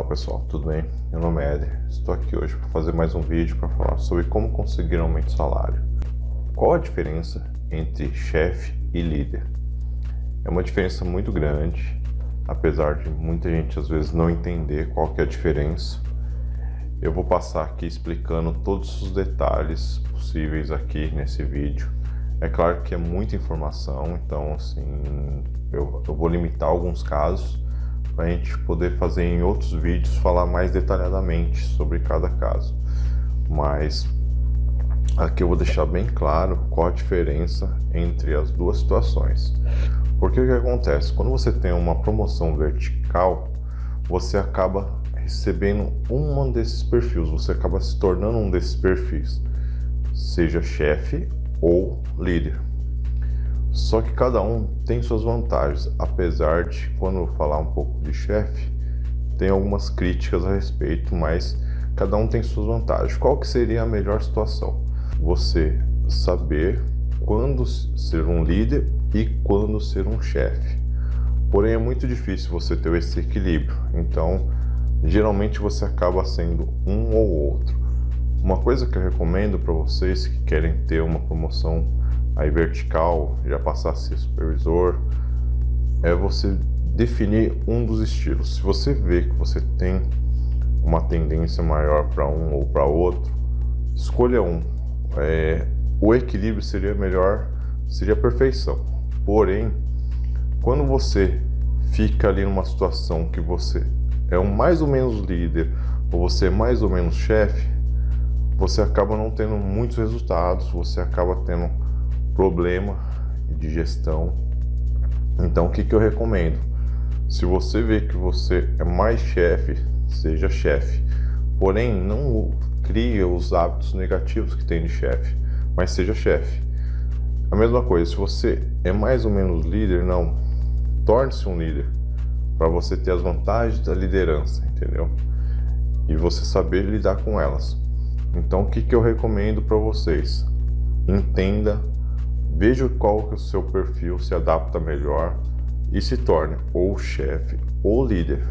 Olá pessoal, tudo bem? Meu nome é Éder, estou aqui hoje para fazer mais um vídeo para falar sobre como conseguir um aumento de salário. Qual a diferença entre chefe e líder? É uma diferença muito grande, apesar de muita gente às vezes não entender qual que é a diferença. Eu vou passar aqui explicando todos os detalhes possíveis aqui nesse vídeo. É claro que é muita informação, então assim, eu vou limitar alguns casos para a gente poder fazer em outros vídeos, falar mais detalhadamente sobre cada caso. Mas aqui eu vou deixar bem claro qual a diferença entre as duas situações. Porque o que acontece? Quando você tem uma promoção vertical, você acaba recebendo um desses perfis, você acaba se tornando um desses perfis, seja chefe ou líder. Só que cada um tem suas vantagens, apesar de, quando eu falar um pouco de chefe, tem algumas críticas a respeito, mas cada um tem suas vantagens. Qual que seria a melhor situação? Você saber quando ser um líder e quando ser um chefe. Porém, é muito difícil você ter esse equilíbrio, então geralmente você acaba sendo um ou outro. Uma coisa que eu recomendo para vocês que querem ter uma promoção aí vertical, já passar a ser supervisor, é você definir um dos estilos. Se você vê que você tem uma tendência maior para um ou para outro, escolha um. O equilíbrio seria melhor, seria a perfeição. Porém, quando você fica ali numa situação que você é um mais ou menos líder ou você é mais ou menos chefe, você acaba não tendo muitos resultados, você acaba tendo problema de gestão. Então o que eu recomendo? Se você vê que você é mais chefe, seja chefe, porém não crie os hábitos negativos que tem de chefe, mas seja chefe. A mesma coisa, se você é mais ou menos líder, não, torne-se um líder, para você ter as vantagens da liderança, entendeu? E você saber lidar com elas. Então o que eu recomendo para vocês? Entenda, veja qual que o seu perfil se adapta melhor e se torne ou chefe ou líder.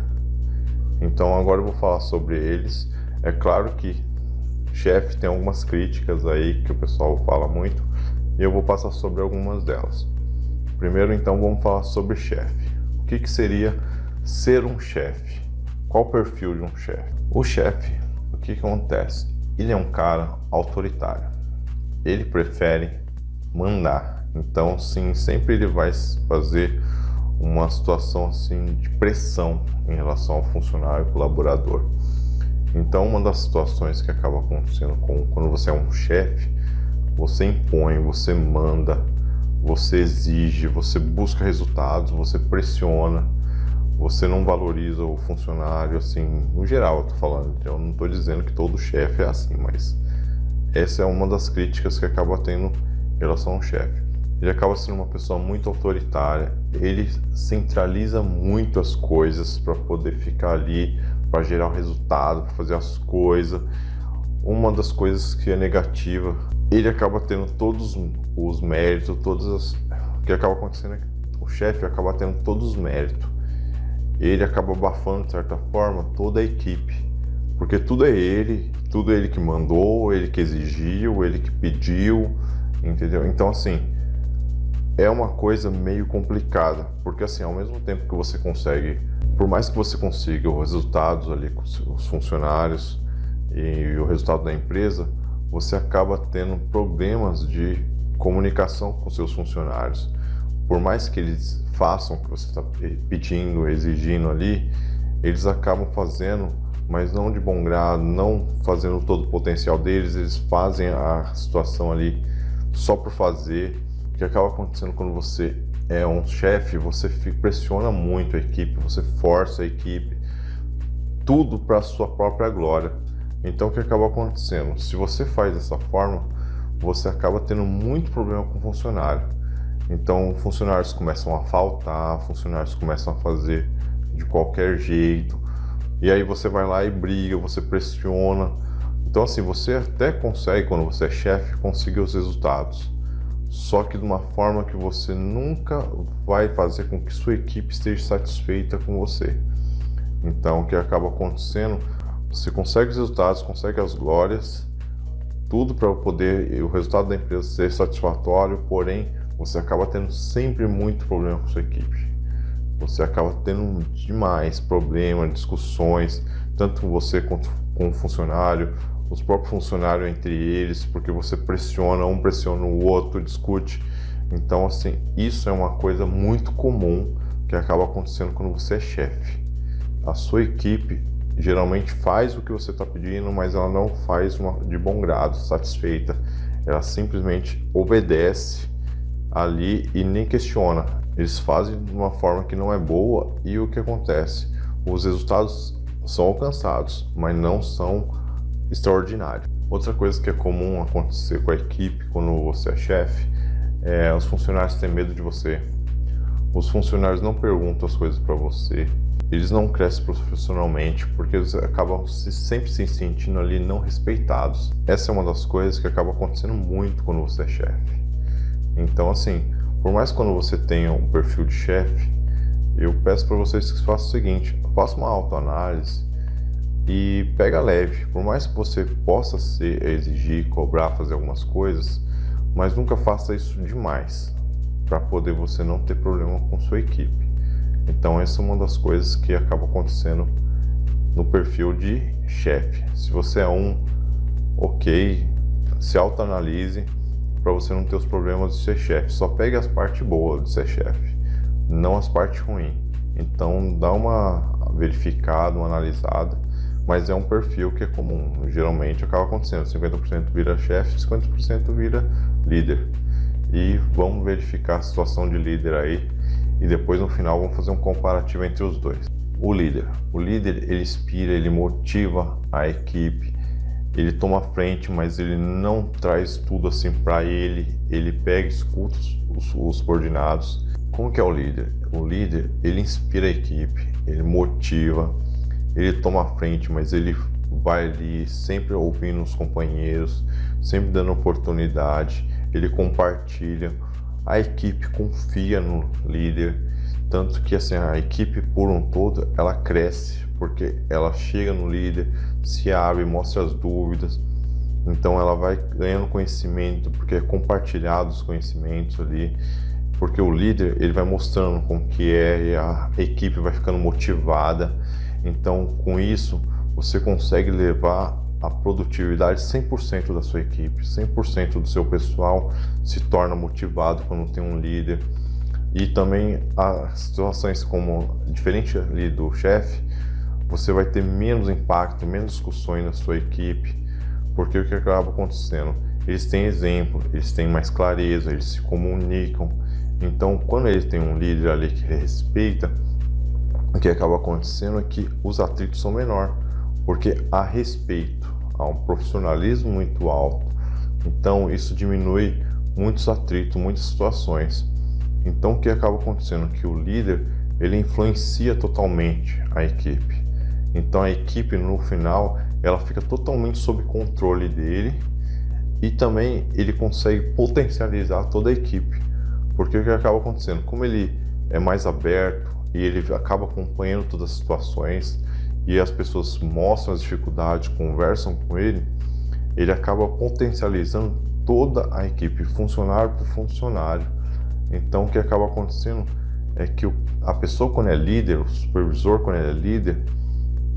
Então agora eu vou falar sobre eles. É claro que chefe tem algumas críticas aí que o pessoal fala muito e eu vou passar sobre algumas delas. Primeiro então vamos falar sobre chefe. O que seria ser um chefe? Qual o perfil de um chefe? O chefe, o que acontece? Ele é um cara autoritário. Ele prefere mandar. Então, sim, sempre ele vai fazer uma situação assim de pressão em relação ao funcionário e colaborador. Então, uma das situações que acaba acontecendo quando você é um chefe, você impõe, você manda, você exige, você busca resultados, você pressiona, você não valoriza o funcionário, assim, no geral eu tô falando. Eu não tô dizendo que todo chefe é assim, mas essa é uma das críticas que acaba tendo em relação ao chefe. Ele acaba sendo uma pessoa muito autoritária, ele centraliza muito as coisas para poder ficar ali, para gerar o resultado, para fazer as coisas. Uma das coisas que é negativa, ele acaba tendo todos os méritos, o que acaba acontecendo é que o chefe acaba tendo todos os méritos. Ele acaba abafando, de certa forma, toda a equipe, porque tudo é ele que mandou, ele que exigiu, ele que pediu, entendeu? Então, assim, é uma coisa meio complicada, porque assim, ao mesmo tempo que você consegue, por mais que você consiga os resultados ali com os funcionários e o resultado da empresa, você acaba tendo problemas de comunicação com seus funcionários. Por mais que eles façam o que você está pedindo, exigindo ali, eles acabam fazendo, mas não de bom grado, não fazendo todo o potencial deles, eles fazem a situação ali só por fazer. O que acaba acontecendo quando você é um chefe, você pressiona muito a equipe, você força a equipe, tudo para a sua própria glória. Então o que acaba acontecendo? Se você faz dessa forma, você acaba tendo muito problema com o funcionário. Então funcionários começam a faltar, funcionários começam a fazer de qualquer jeito, e aí você vai lá e briga, você pressiona. Então assim, você até consegue, quando você é chefe, conseguir os resultados, só que de uma forma que você nunca vai fazer com que sua equipe esteja satisfeita com você. Então, o que acaba acontecendo, você consegue os resultados, consegue as glórias, tudo para poder o resultado da empresa ser satisfatório, porém, você acaba tendo sempre muito problema com sua equipe. Você acaba tendo demais problemas, discussões, tanto você quanto com o funcionário, os próprios funcionários entre eles, porque você pressiona, um pressiona o outro, discute. Então, assim, isso é uma coisa muito comum que acaba acontecendo quando você é chefe. A sua equipe geralmente faz o que você está pedindo, mas ela não faz de bom grado, satisfeita. Ela simplesmente obedece ali e nem questiona. Eles fazem de uma forma que não é boa e o que acontece? Os resultados são alcançados, mas não são extraordinários. Outra coisa que é comum acontecer com a equipe quando você é chefe é os funcionários terem medo de você. Os funcionários não perguntam as coisas para você. Eles não crescem profissionalmente porque eles acabam sempre se sentindo ali não respeitados. Essa é uma das coisas que acaba acontecendo muito quando você é chefe. Então, assim, por mais que quando você tenha um perfil de chefe, eu peço para vocês que façam o seguinte: faça uma autoanálise e pega leve. Por mais que você possa exigir, cobrar, fazer algumas coisas, mas nunca faça isso demais, para poder você não ter problema com sua equipe. Então essa é uma das coisas que acaba acontecendo no perfil de chefe. Se você é ok, se autoanalise para você não ter os problemas de ser chefe. Só pegue as partes boas de ser chefe, não as partes ruins. Então dá uma verificada, uma analisada, mas é um perfil que é comum. Geralmente acaba acontecendo, 50% vira chefe, 50% vira líder. E vamos verificar a situação de líder aí e depois no final vamos fazer um comparativo entre os dois. O líder, ele inspira, ele motiva a equipe, ele toma a frente, mas ele não traz tudo assim para ele pega e escuta os subordinados. Como que é o líder? O líder, ele inspira a equipe, ele motiva, ele toma a frente, mas ele vai ali sempre ouvindo os companheiros, sempre dando oportunidade, ele compartilha, a equipe confia no líder, tanto que assim, a equipe por um todo, ela cresce, porque ela chega no líder, se abre, mostra as dúvidas, então ela vai ganhando conhecimento, porque é compartilhado os conhecimentos ali, porque o líder, ele vai mostrando como que é, e a equipe vai ficando motivada. Então, com isso, você consegue levar a produtividade 100% da sua equipe, 100% do seu pessoal se torna motivado quando tem um líder. E também as situações como, diferente ali do chefe, você vai ter menos impacto, menos discussões na sua equipe, porque o que acaba acontecendo? Eles têm exemplo, eles têm mais clareza, eles se comunicam. Então, quando eles têm um líder ali que respeita, o que acaba acontecendo é que os atritos são menores, porque há respeito, há um profissionalismo muito alto. Então, isso diminui muitos atritos, muitas situações. Então, o que acaba acontecendo é que o líder, ele influencia totalmente a equipe. Então, a equipe, no final, ela fica totalmente sob controle dele e também ele consegue potencializar toda a equipe. Porque o que acaba acontecendo? Como ele é mais aberto e ele acaba acompanhando todas as situações e as pessoas mostram as dificuldades, conversam com ele, ele acaba potencializando toda a equipe, funcionário por funcionário. Então, o que acaba acontecendo é que a pessoa, quando é líder, o supervisor, quando é líder,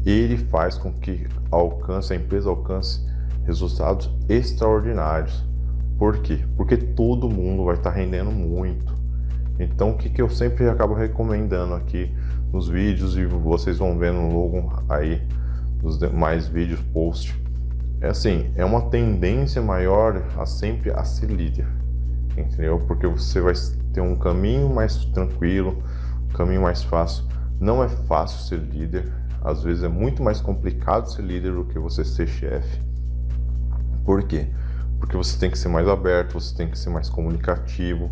ele faz com que a empresa alcance resultados extraordinários. Por quê? Porque todo mundo vai estar rendendo muito. Então, o que eu sempre acabo recomendando aqui nos vídeos, e vocês vão ver no logo aí dos demais vídeos, post, é assim, é uma tendência maior a sempre a ser líder, entendeu? Porque você vai ter um caminho mais tranquilo, um caminho mais fácil. Não é fácil ser líder, às vezes é muito mais complicado ser líder do que você ser chefe. Por quê? Porque você tem que ser mais aberto, você tem que ser mais comunicativo,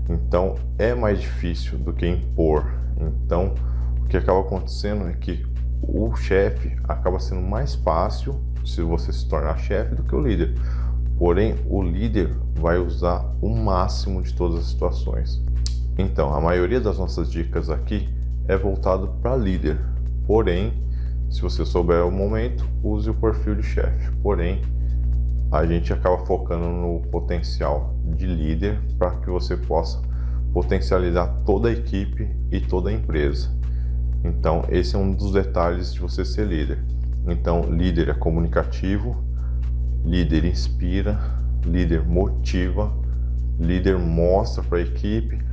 então é mais difícil do que impor. Então, o que acaba acontecendo é que o chefe acaba sendo mais fácil se você se tornar chefe do que o líder. Porém, o líder vai usar o máximo de todas as situações. Então, a maioria das nossas dicas aqui é voltado para líder, Porém, se você souber o momento, use o perfil de chefe. Porém, a gente acaba focando no potencial de líder para que você possa potencializar toda a equipe e toda a empresa. Então, esse é um dos detalhes de você ser líder. Então, líder é comunicativo, líder inspira, líder motiva, líder mostra para a equipe,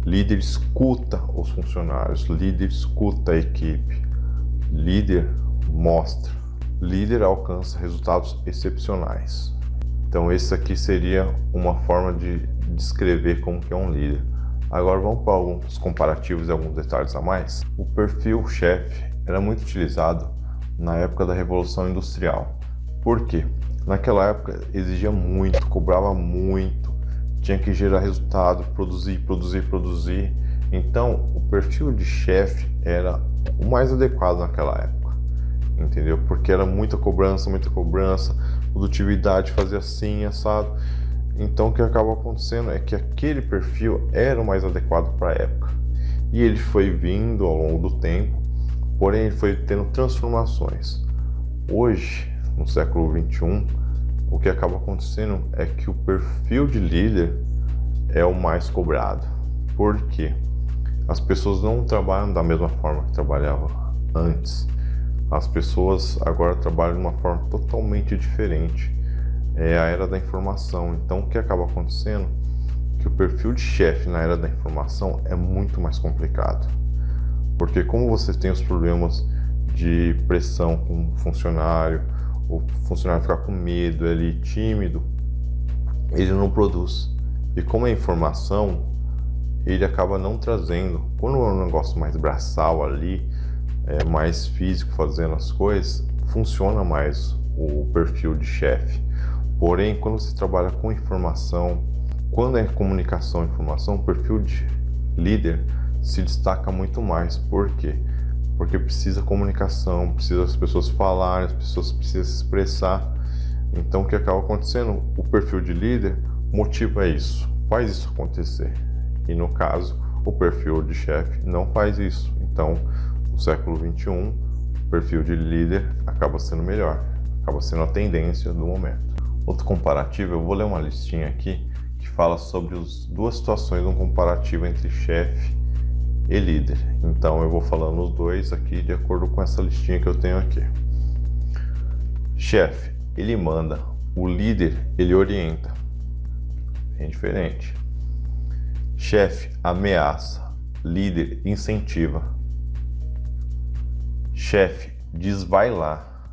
líder escuta os funcionários, líder escuta a equipe, líder mostra, líder alcança resultados excepcionais. Então, esse aqui seria uma forma de descrever como que é um líder. Agora vamos para alguns comparativos e alguns detalhes a mais. O perfil chefe era muito utilizado na época da Revolução Industrial. Por quê? Naquela época exigia muito, cobrava muito, tinha que gerar resultado, produzir. Então o perfil de chefe era o mais adequado naquela época, entendeu? Porque era muita cobrança, produtividade fazia assim, assado. Então o que acaba acontecendo é que aquele perfil era o mais adequado para a época. E ele foi vindo ao longo do tempo, porém ele foi tendo transformações. Hoje, no século XXI, o que acaba acontecendo é que o perfil de líder é o mais cobrado. Por quê? As pessoas não trabalham da mesma forma que trabalhavam antes. As pessoas agora trabalham de uma forma totalmente diferente. É a era da informação. Então, o que acaba acontecendo é que o perfil de chefe na era da informação é muito mais complicado. Porque como você tem os problemas de pressão com o funcionário ficar com medo, ele tímido, ele não produz. E como é informação, ele acaba não trazendo. Quando é um negócio mais braçal ali, mais físico, fazendo as coisas, funciona mais o perfil de chefe. Porém, quando você trabalha com informação, quando é comunicação e informação, o perfil de líder se destaca muito mais. Por quê? Porque precisa comunicação, precisa as pessoas falarem, as pessoas precisam se expressar. Então, o que acaba acontecendo? O perfil de líder motiva isso, faz isso acontecer. E no caso, o perfil de chefe não faz isso. Então, no século XXI, o perfil de líder acaba sendo melhor, acaba sendo a tendência do momento. Outro comparativo, eu vou ler uma listinha aqui que fala sobre as duas situações, um comparativo entre chefe e líder. Então eu vou falando os dois aqui de acordo com essa listinha que eu tenho aqui. Chefe, ele manda, o líder, ele orienta. Bem diferente. Chefe ameaça, líder incentiva. Chefe diz vai lá,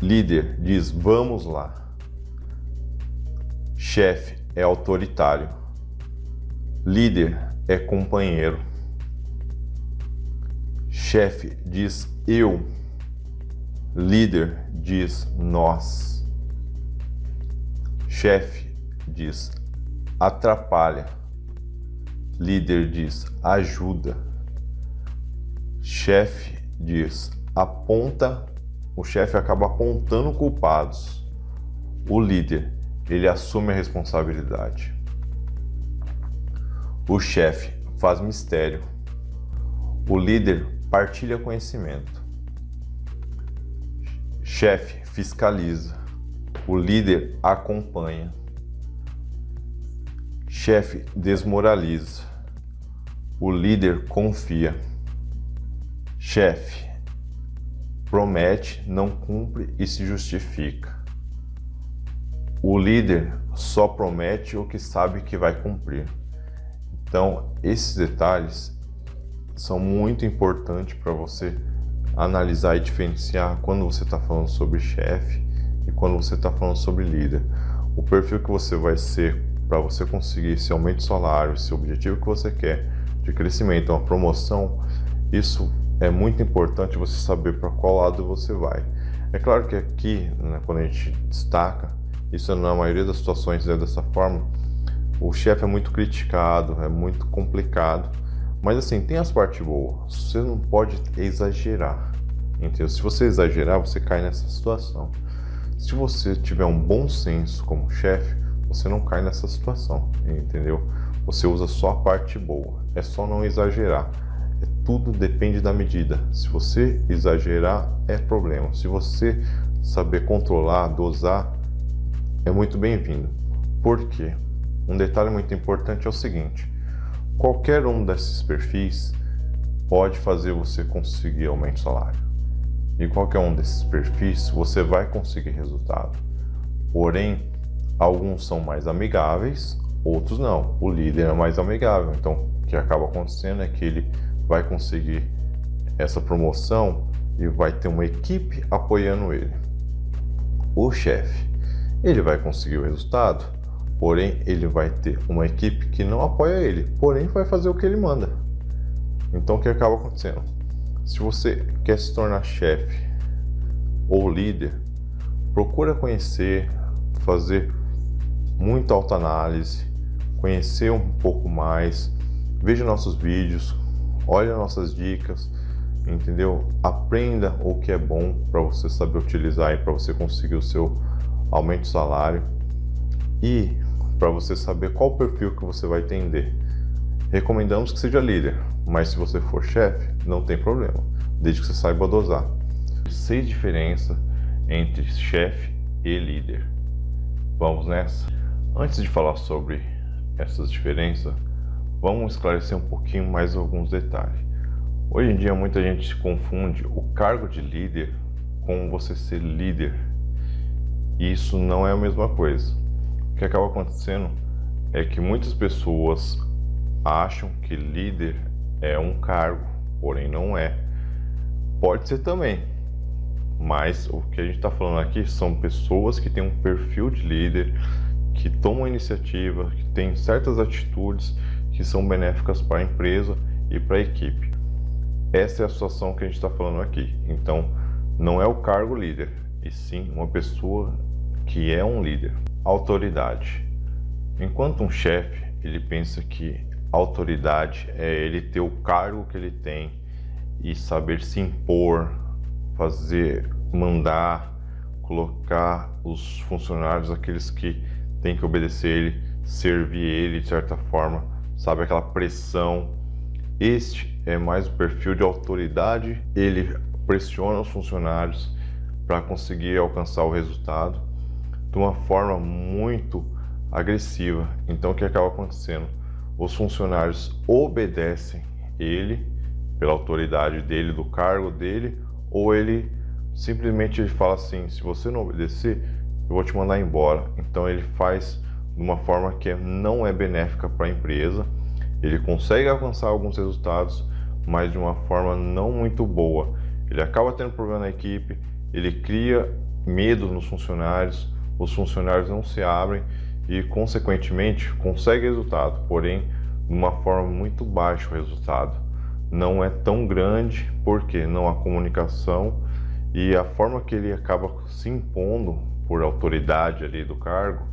líder diz vamos lá. Chefe é autoritário, líder é companheiro. Chefe diz eu, líder diz nós. Chefe diz atrapalha, líder diz ajuda. Chefe diz aponta, o chefe acaba apontando culpados. O líder, ele assume a responsabilidade. O chefe faz mistério. O líder partilha conhecimento. Chefe fiscaliza. O líder acompanha. Chefe desmoraliza. O líder confia. Chefe promete, não cumpre e se justifica. O líder só promete o que sabe que vai cumprir. Então, esses detalhes são muito importantes para você analisar e diferenciar quando você está falando sobre chefe e quando você está falando sobre líder. O perfil que você vai ser para você conseguir esse aumento de salário, esse objetivo que você quer de crescimento, uma promoção, isso é muito importante você saber para qual lado você vai. É claro que aqui, né, quando a gente destaca, isso na maioria das situações é dessa forma, o chefe é muito criticado, é muito complicado, mas assim, tem as partes boas, você não pode exagerar, entendeu? Se você exagerar, você cai nessa situação. Se você tiver um bom senso como chefe, você não cai nessa situação, entendeu? Você usa só a parte boa, é só não exagerar. tudo depende da medida. Se você exagerar, é problema. Se você saber controlar, dosar, é muito bem-vindo. Por quê? Um detalhe muito importante é o seguinte: qualquer um desses perfis pode fazer você conseguir aumento de salário. E qualquer um desses perfis você vai conseguir resultado. Porém, alguns são mais amigáveis, outros não. O líder é mais amigável. Então, o que acaba acontecendo é que ele vai conseguir essa promoção e vai ter uma equipe apoiando ele. O chefe, ele vai conseguir o resultado, porém ele vai ter uma equipe que não apoia ele, porém vai fazer o que ele manda. Então o que acaba acontecendo? Se você quer se tornar chefe ou líder, procura conhecer, fazer muita autoanálise, conhecer um pouco mais, veja nossos vídeos, olha nossas dicas, entendeu? Aprenda o que é bom para você saber utilizar e para você conseguir o seu aumento de salário e para você saber qual perfil que você vai atender. Recomendamos que seja líder, mas se você for chefe, não tem problema, desde que você saiba dosar. 6 diferenças entre chefe e líder. Vamos nessa? Antes de falar sobre essas diferenças, vamos esclarecer um pouquinho mais alguns detalhes. Hoje em dia muita gente confunde o cargo de líder com você ser líder. E isso não é a mesma coisa. O que acaba acontecendo é que muitas pessoas acham que líder é um cargo, porém não é. Pode ser também, mas o que a gente está falando aqui são pessoas que têm um perfil de líder, que tomam iniciativa, que têm certas atitudes que são benéficas para a empresa e para a equipe. Essa é a situação que a gente está falando aqui. Então, não é o cargo líder, e sim uma pessoa que é um líder. Autoridade. Enquanto um chefe, ele pensa que autoridade é ele ter o cargo que ele tem e saber se impor, fazer, mandar, colocar os funcionários, aqueles que têm que obedecer ele, servir ele de certa forma, sabe, aquela pressão. Este é mais o perfil de autoridade, ele pressiona os funcionários para conseguir alcançar o resultado de uma forma muito agressiva. Então o que acaba acontecendo? Os funcionários obedecem ele pela autoridade dele, do cargo dele, ou ele simplesmente fala assim: se você não obedecer, eu vou te mandar embora. Então ele faz de uma forma que não é benéfica para a empresa. Ele consegue alcançar alguns resultados, mas de uma forma não muito boa. Ele acaba tendo problema na equipe, ele cria medo nos funcionários, os funcionários não se abrem e, consequentemente, consegue resultado, porém, de uma forma muito baixa o resultado. Não é tão grande porque não há comunicação e a forma que ele acaba se impondo por autoridade ali do cargo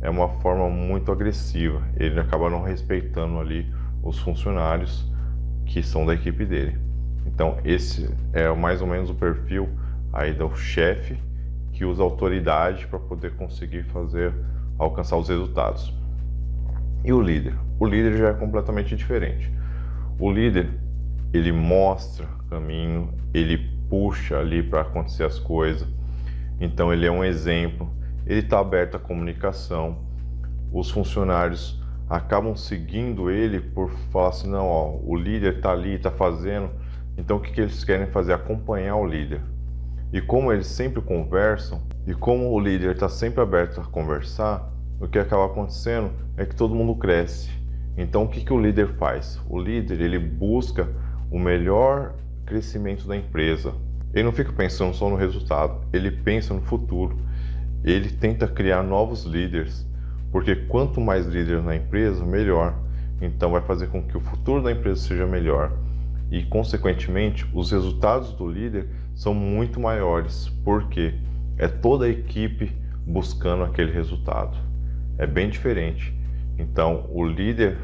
é uma forma muito agressiva. Ele acaba não respeitando ali os funcionários que são da equipe dele. Então esse é mais ou menos o perfil aí do chefe que usa autoridade para poder conseguir alcançar os resultados. E o líder? O líder já é completamente diferente. O líder, ele mostra o caminho, ele puxa ali para acontecer as coisas. Então ele é um exemplo, ele está aberto à comunicação. Os funcionários acabam seguindo ele por falar assim: não, ó, o líder está ali, está fazendo. Então o que eles querem fazer? Acompanhar o líder. E como eles sempre conversam, e como o líder está sempre aberto a conversar, o que acaba acontecendo é que todo mundo cresce. Então o que o líder faz? O líder, ele busca o melhor crescimento da empresa. Ele não fica pensando só no resultado, ele pensa no futuro. Ele tenta criar novos líderes, porque quanto mais líderes na empresa, melhor. Então vai fazer com que o futuro da empresa seja melhor. E, consequentemente, os resultados do líder são muito maiores, porque é toda a equipe buscando aquele resultado. É bem diferente. Então, o líder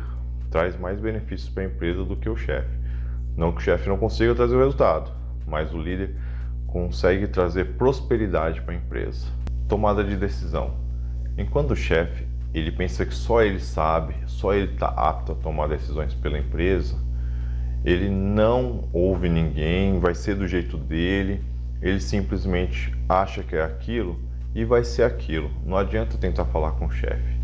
traz mais benefícios para a empresa do que o chefe. Não que o chefe não consiga trazer o resultado, mas o líder consegue trazer prosperidade para a empresa. Tomada de decisão. Enquanto o chefe, ele pensa que só ele sabe, só ele está apto a tomar decisões pela empresa, ele não ouve ninguém, vai ser do jeito dele, ele simplesmente acha que é aquilo e vai ser aquilo. Não adianta tentar falar com o chefe.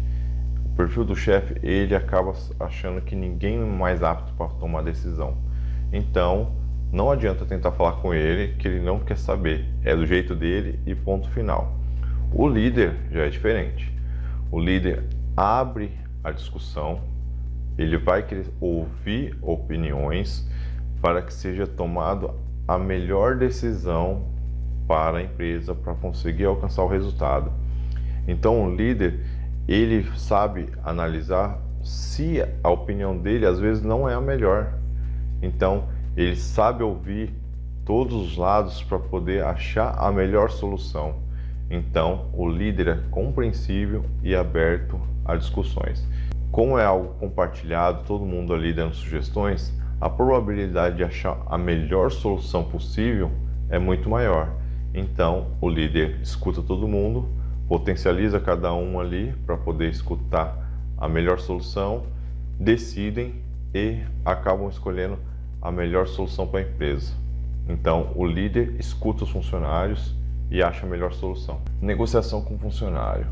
O perfil do chefe, ele acaba achando que ninguém é mais apto para tomar decisão. Então, não adianta tentar falar com ele, que ele não quer saber. É do jeito dele e ponto final. O líder já é diferente. O líder abre a discussão, ele vai querer ouvir opiniões para que seja tomada a melhor decisão para a empresa, para conseguir alcançar o resultado. Então, o líder, ele sabe analisar se a opinião dele às vezes não é a melhor. Então, ele sabe ouvir todos os lados para poder achar a melhor solução. Então, o líder é compreensível e aberto a discussões. Como é algo compartilhado, todo mundo ali dando sugestões, a probabilidade de achar a melhor solução possível é muito maior. Então, o líder escuta todo mundo, potencializa cada um ali para poder escutar a melhor solução, decidem e acabam escolhendo a melhor solução para a empresa. Então, o líder escuta os funcionários e acha a melhor solução. Negociação com o funcionário.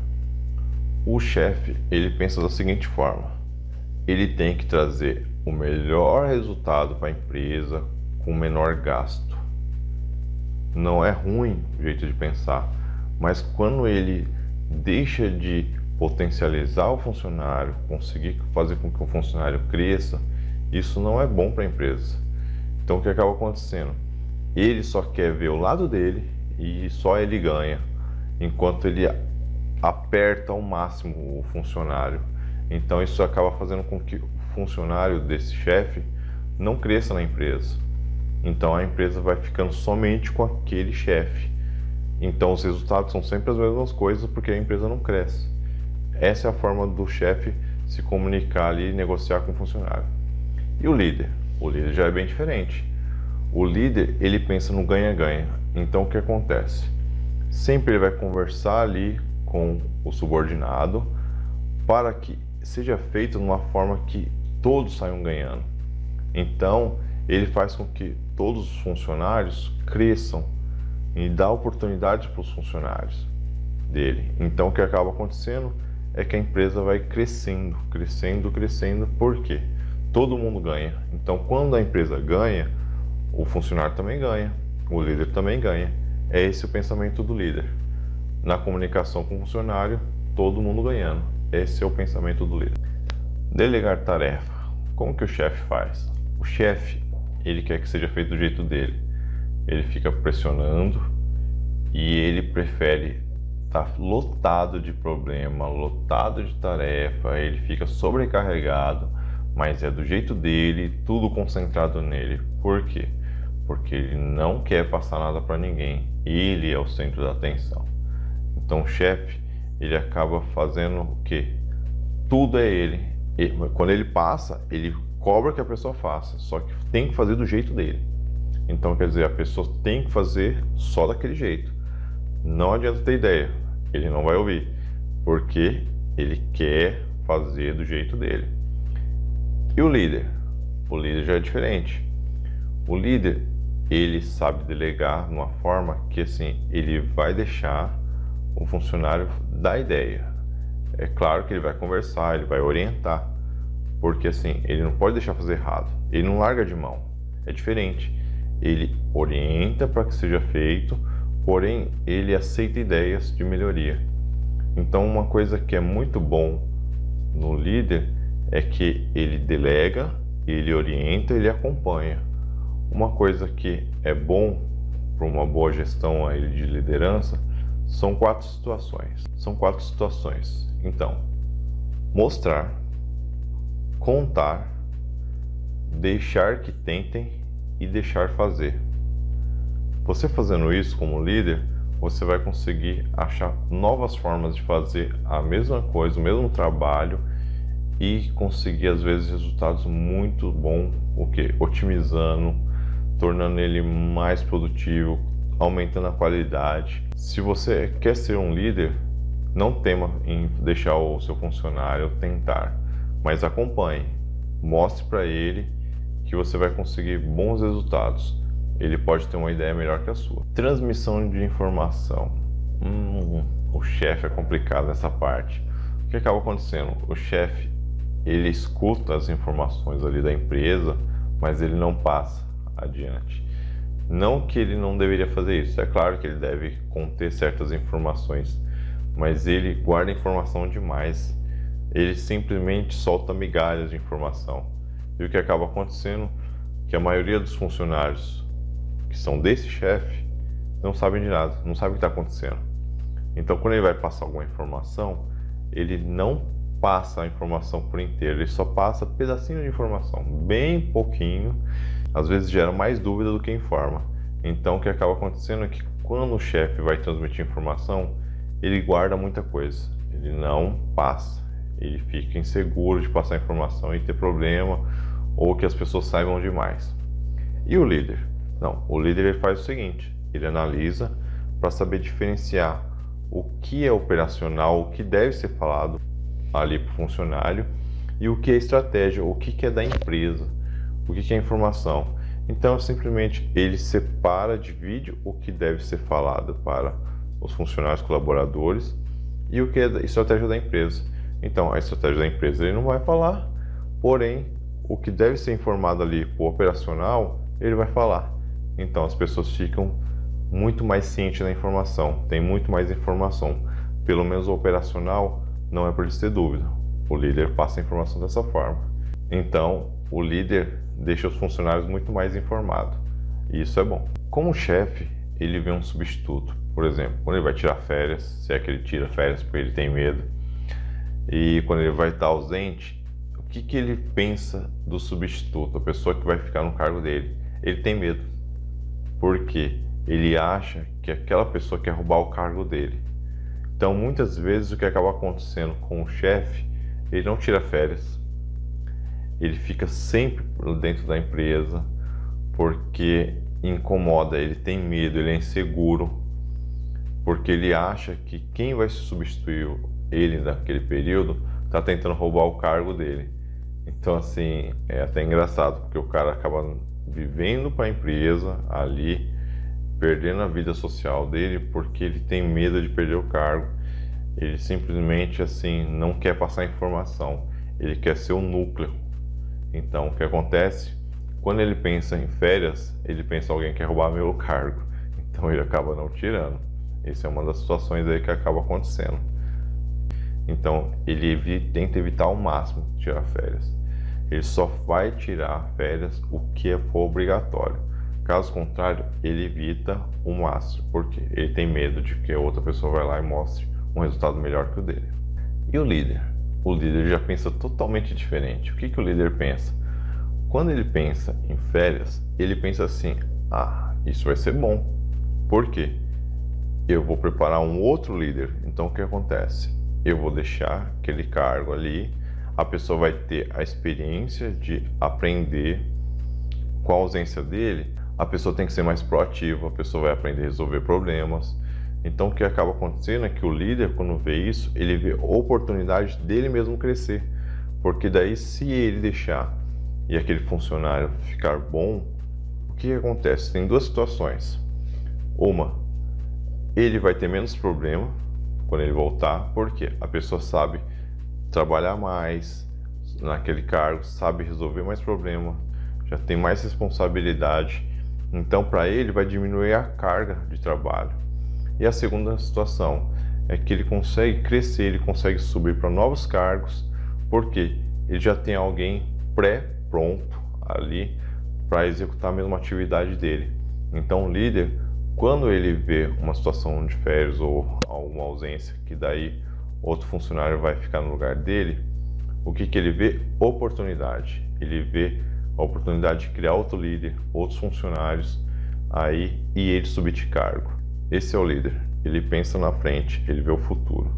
O chefe, ele pensa da seguinte forma: ele tem que trazer o melhor resultado para a empresa com o menor gasto. Não é ruim o jeito de pensar, mas quando ele deixa de potencializar o funcionário, conseguir fazer com que o funcionário cresça, isso não é bom para a empresa. Então, o que acaba acontecendo? Ele só quer ver o lado dele e só ele ganha, enquanto ele aperta ao máximo o funcionário. Então, isso acaba fazendo com que o funcionário desse chefe não cresça na empresa. Então, a empresa vai ficando somente com aquele chefe. Então, os resultados são sempre as mesmas coisas porque a empresa não cresce. Essa é a forma do chefe se comunicar ali e negociar com o funcionário. E o líder? O líder já é bem diferente. O líder, ele pensa no ganha-ganha. Então, o que acontece? Sempre ele vai conversar ali com o subordinado para que seja feito de uma forma que todos saiam ganhando. Então, ele faz com que todos os funcionários cresçam e dá oportunidade para os funcionários dele. Então, o que acaba acontecendo é que a empresa vai crescendo, crescendo, crescendo. Por quê? Todo mundo ganha. Então, quando a empresa ganha, o funcionário também ganha, o líder também ganha. É esse o pensamento do líder. Na comunicação com o funcionário, todo mundo ganhando. Esse é o pensamento do líder. Delegar tarefa. Como que o chefe faz? O chefe, ele quer que seja feito do jeito dele. Ele fica pressionando e ele prefere estar lotado de problema, lotado de tarefa, ele fica sobrecarregado, mas é do jeito dele, tudo concentrado nele. Por quê? Porque ele não quer passar nada para ninguém. Ele é o centro da atenção. Então o chefe, ele acaba fazendo o quê? Tudo é ele. Quando ele passa, ele cobra que a pessoa faça, só que tem que fazer do jeito dele. Então, quer dizer, a pessoa tem que fazer só daquele jeito. Não adianta ter ideia, ele não vai ouvir, porque ele quer fazer do jeito dele. E o líder? O líder já é diferente. O líder, ele sabe delegar de uma forma que, assim, ele vai deixar o funcionário dar ideia. É claro que ele vai conversar, ele vai orientar, porque, assim, ele não pode deixar fazer errado. Ele não larga de mão. É diferente. Ele orienta para que seja feito, porém, ele aceita ideias de melhoria. Então, uma coisa que é muito bom no líder é que ele delega, ele orienta, ele acompanha. Uma coisa que é bom para uma boa gestão aí de liderança são 4 situações. São 4 situações. Então, mostrar, contar, deixar que tentem e deixar fazer. Você fazendo isso como líder, você vai conseguir achar novas formas de fazer a mesma coisa, o mesmo trabalho e conseguir às vezes resultados muito bons, o que? Otimizando, tornando ele mais produtivo, aumentando a qualidade. Se você quer ser um líder, não tema em deixar o seu funcionário tentar, mas acompanhe, mostre para ele que que você vai conseguir bons resultados. Ele pode ter uma ideia melhor que a sua. Transmissão de informação. O chefe é complicado nessa parte. O que acaba acontecendo? O chefe, ele escuta as informações ali da empresa, mas ele não passa adiante. Não que ele não deveria fazer isso, é claro que ele deve conter certas informações, mas ele guarda informação demais. Ele simplesmente solta migalhas de informação. E o que acaba acontecendo é que a maioria dos funcionários que são desse chefe não sabem de nada, não sabem o que está acontecendo. Então, quando ele vai passar alguma informação, ele não passa a informação por inteiro, ele só passa pedacinho de informação, bem pouquinho, às vezes gera mais dúvida do que informa. Então, o que acaba acontecendo é que quando o chefe vai transmitir informação, ele guarda muita coisa, ele não passa, ele fica inseguro de passar informação e ter problema, ou que as pessoas saibam demais. E o líder? Não, o líder ele faz o seguinte, ele analisa para saber diferenciar o que é operacional, o que deve ser falado ali para o funcionário e o que é estratégia, o que é da empresa, o que é informação. Então, simplesmente ele separa, divide o que deve ser falado para os funcionários colaboradores e o que é da estratégia da empresa. Então, a estratégia da empresa ele não vai falar, porém, o que deve ser informado ali para o operacional, ele vai falar. Então, as pessoas ficam muito mais cientes da informação, tem muito mais informação. Pelo menos o operacional não é por eles ter dúvida. O líder passa a informação dessa forma. Então, o líder deixa os funcionários muito mais informados. E isso é bom. Como chefe, ele vê um substituto. Por exemplo, quando ele vai tirar férias, se é que ele tira férias porque ele tem medo, e quando ele vai estar ausente, o que ele pensa do substituto, a pessoa que vai ficar no cargo dele? Ele tem medo. Por quê? Ele acha que aquela pessoa quer roubar o cargo dele. Então, muitas vezes, o que acaba acontecendo com o chefe, ele não tira férias. Ele fica sempre dentro da empresa, porque incomoda, ele tem medo, ele é inseguro, porque ele acha que quem vai substituir ele naquele período está tentando roubar o cargo dele. Então, assim, é até engraçado, porque o cara acaba vivendo para a empresa ali, perdendo a vida social dele porque ele tem medo de perder o cargo. Ele simplesmente assim não quer passar informação, ele quer ser o núcleo. Então o que acontece? Quando ele pensa em férias, ele pensa alguém quer roubar meu cargo, então ele acaba não tirando. Essa é uma das situações aí que acaba acontecendo. Então ele tenta evitar ao máximo tirar férias. Ele só vai tirar férias o que for obrigatório. Caso contrário, ele evita o máximo, porque ele tem medo de que a outra pessoa vai lá e mostre um resultado melhor que o dele. E o líder? O líder já pensa totalmente diferente. O que o líder pensa? Quando ele pensa em férias, ele pensa assim, isso vai ser bom. Por quê? Eu vou preparar um outro líder. Então o que acontece? Eu vou deixar aquele cargo ali, a pessoa vai ter a experiência de aprender. Com a ausência dele, a pessoa tem que ser mais proativa, a pessoa vai aprender a resolver problemas. Então o que acaba acontecendo é que o líder, quando vê isso, ele vê oportunidade dele mesmo crescer. Porque daí, se ele deixar e aquele funcionário ficar bom, o que acontece? Tem duas situações. Uma, ele vai ter menos problema quando ele voltar, porque a pessoa sabe trabalhar mais naquele cargo, sabe resolver mais problemas, já tem mais responsabilidade, então para ele vai diminuir a carga de trabalho. E a segunda situação é que ele consegue crescer, ele consegue subir para novos cargos, porque ele já tem alguém pré-pronto ali para executar a mesma atividade dele. Então o líder, quando ele vê uma situação de férias ou alguma ausência, que daí outro funcionário vai ficar no lugar dele, o que ele vê? Oportunidade. Ele vê a oportunidade de criar outro líder, outros funcionários aí e ele subir de cargo. Esse é o líder. Ele pensa na frente, ele vê o futuro.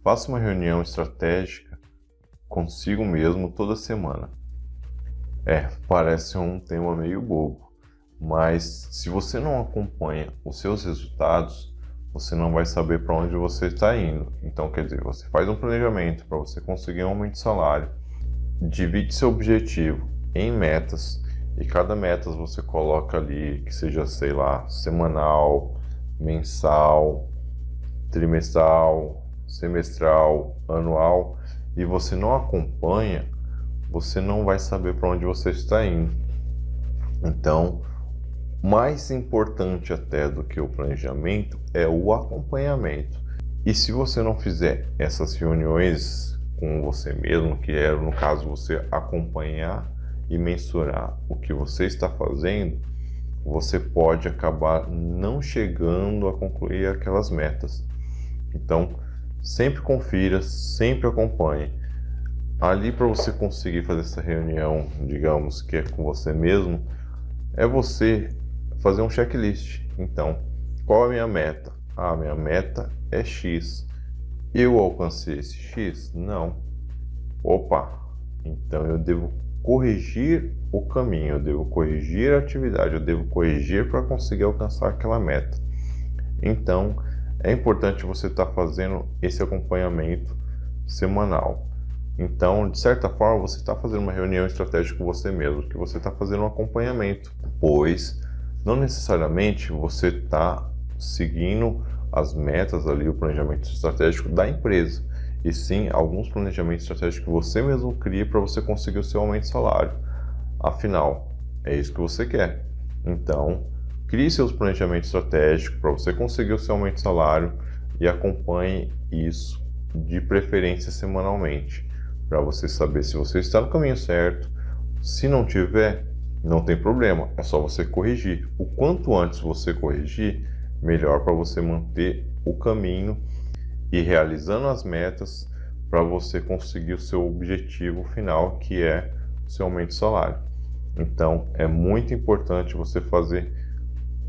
Faça uma reunião estratégica consigo mesmo toda semana. Parece um tema meio bobo, mas se você não acompanha os seus resultados, você não vai saber para onde você está indo. Então, quer dizer, você faz um planejamento para você conseguir um aumento de salário, divide seu objetivo em metas, e cada meta você coloca ali que seja, sei lá, semanal, mensal, trimestral, semestral, anual, e você não acompanha, você não vai saber para onde você está indo. Então, mais importante até do que o planejamento é o acompanhamento. E se você não fizer essas reuniões com você mesmo, que é no caso você acompanhar e mensurar o que você está fazendo, você pode acabar não chegando a concluir aquelas metas. Então, sempre confira, sempre acompanhe. Ali, para você conseguir fazer essa reunião, digamos que é com você mesmo, é você fazer um checklist. Então, qual é a minha meta? Ah, minha meta é X. Eu alcancei esse X? Não. Opa, então eu devo corrigir o caminho, eu devo corrigir a atividade, eu devo corrigir para conseguir alcançar aquela meta. Então, é importante você estar fazendo esse acompanhamento semanal. Então, de certa forma, você está fazendo uma reunião estratégica com você mesmo, que você está fazendo um acompanhamento, pois não necessariamente você está seguindo as metas ali, o planejamento estratégico da empresa, e sim alguns planejamentos estratégicos que você mesmo cria para você conseguir o seu aumento de salário. Afinal, é isso que você quer. Então, crie seus planejamentos estratégicos para você conseguir o seu aumento de salário e acompanhe isso de preferência semanalmente, para você saber se você está no caminho certo. Se não tiver, não tem problema, é só você corrigir. O quanto antes você corrigir, melhor para você manter o caminho e realizando as metas para você conseguir o seu objetivo final, que é o seu aumento de salário. Então, é muito importante você fazer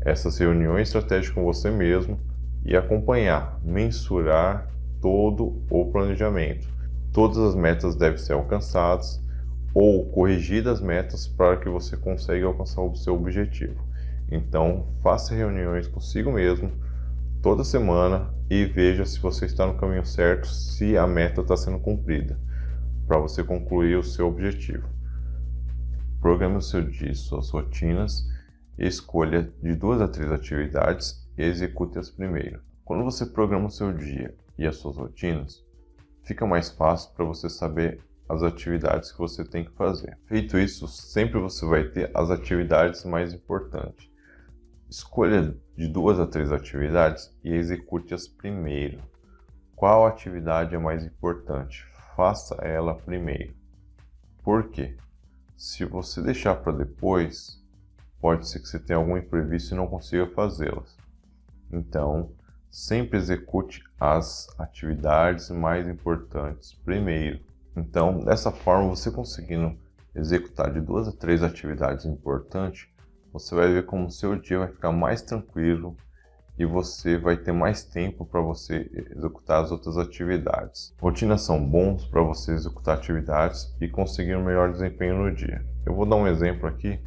essas reuniões estratégicas com você mesmo e acompanhar, mensurar todo o planejamento. Todas as metas devem ser alcançadas ou corrigidas metas para que você consiga alcançar o seu objetivo. Então, faça reuniões consigo mesmo toda semana e veja se você está no caminho certo, se a meta está sendo cumprida, para você concluir o seu objetivo. Programe o seu dia, suas rotinas, escolha de 2 a 3 atividades e execute-as primeiro. Quando você programa o seu dia e as suas rotinas, fica mais fácil para você saber as atividades que você tem que fazer. Feito isso, sempre você vai ter as atividades mais importantes. Escolha de 2 a 3 atividades e execute-as primeiro. Qual atividade é mais importante? Faça ela primeiro. Por quê? Se você deixar para depois, pode ser que você tenha algum imprevisto e não consiga fazê-las. Então, sempre execute as atividades mais importantes primeiro. Então, dessa forma, você conseguindo executar de 2 a 3 atividades importantes, você vai ver como o seu dia vai ficar mais tranquilo e você vai ter mais tempo para você executar as outras atividades. Rotinas são bons para você executar atividades e conseguir um melhor desempenho no dia. Eu vou dar um exemplo aqui.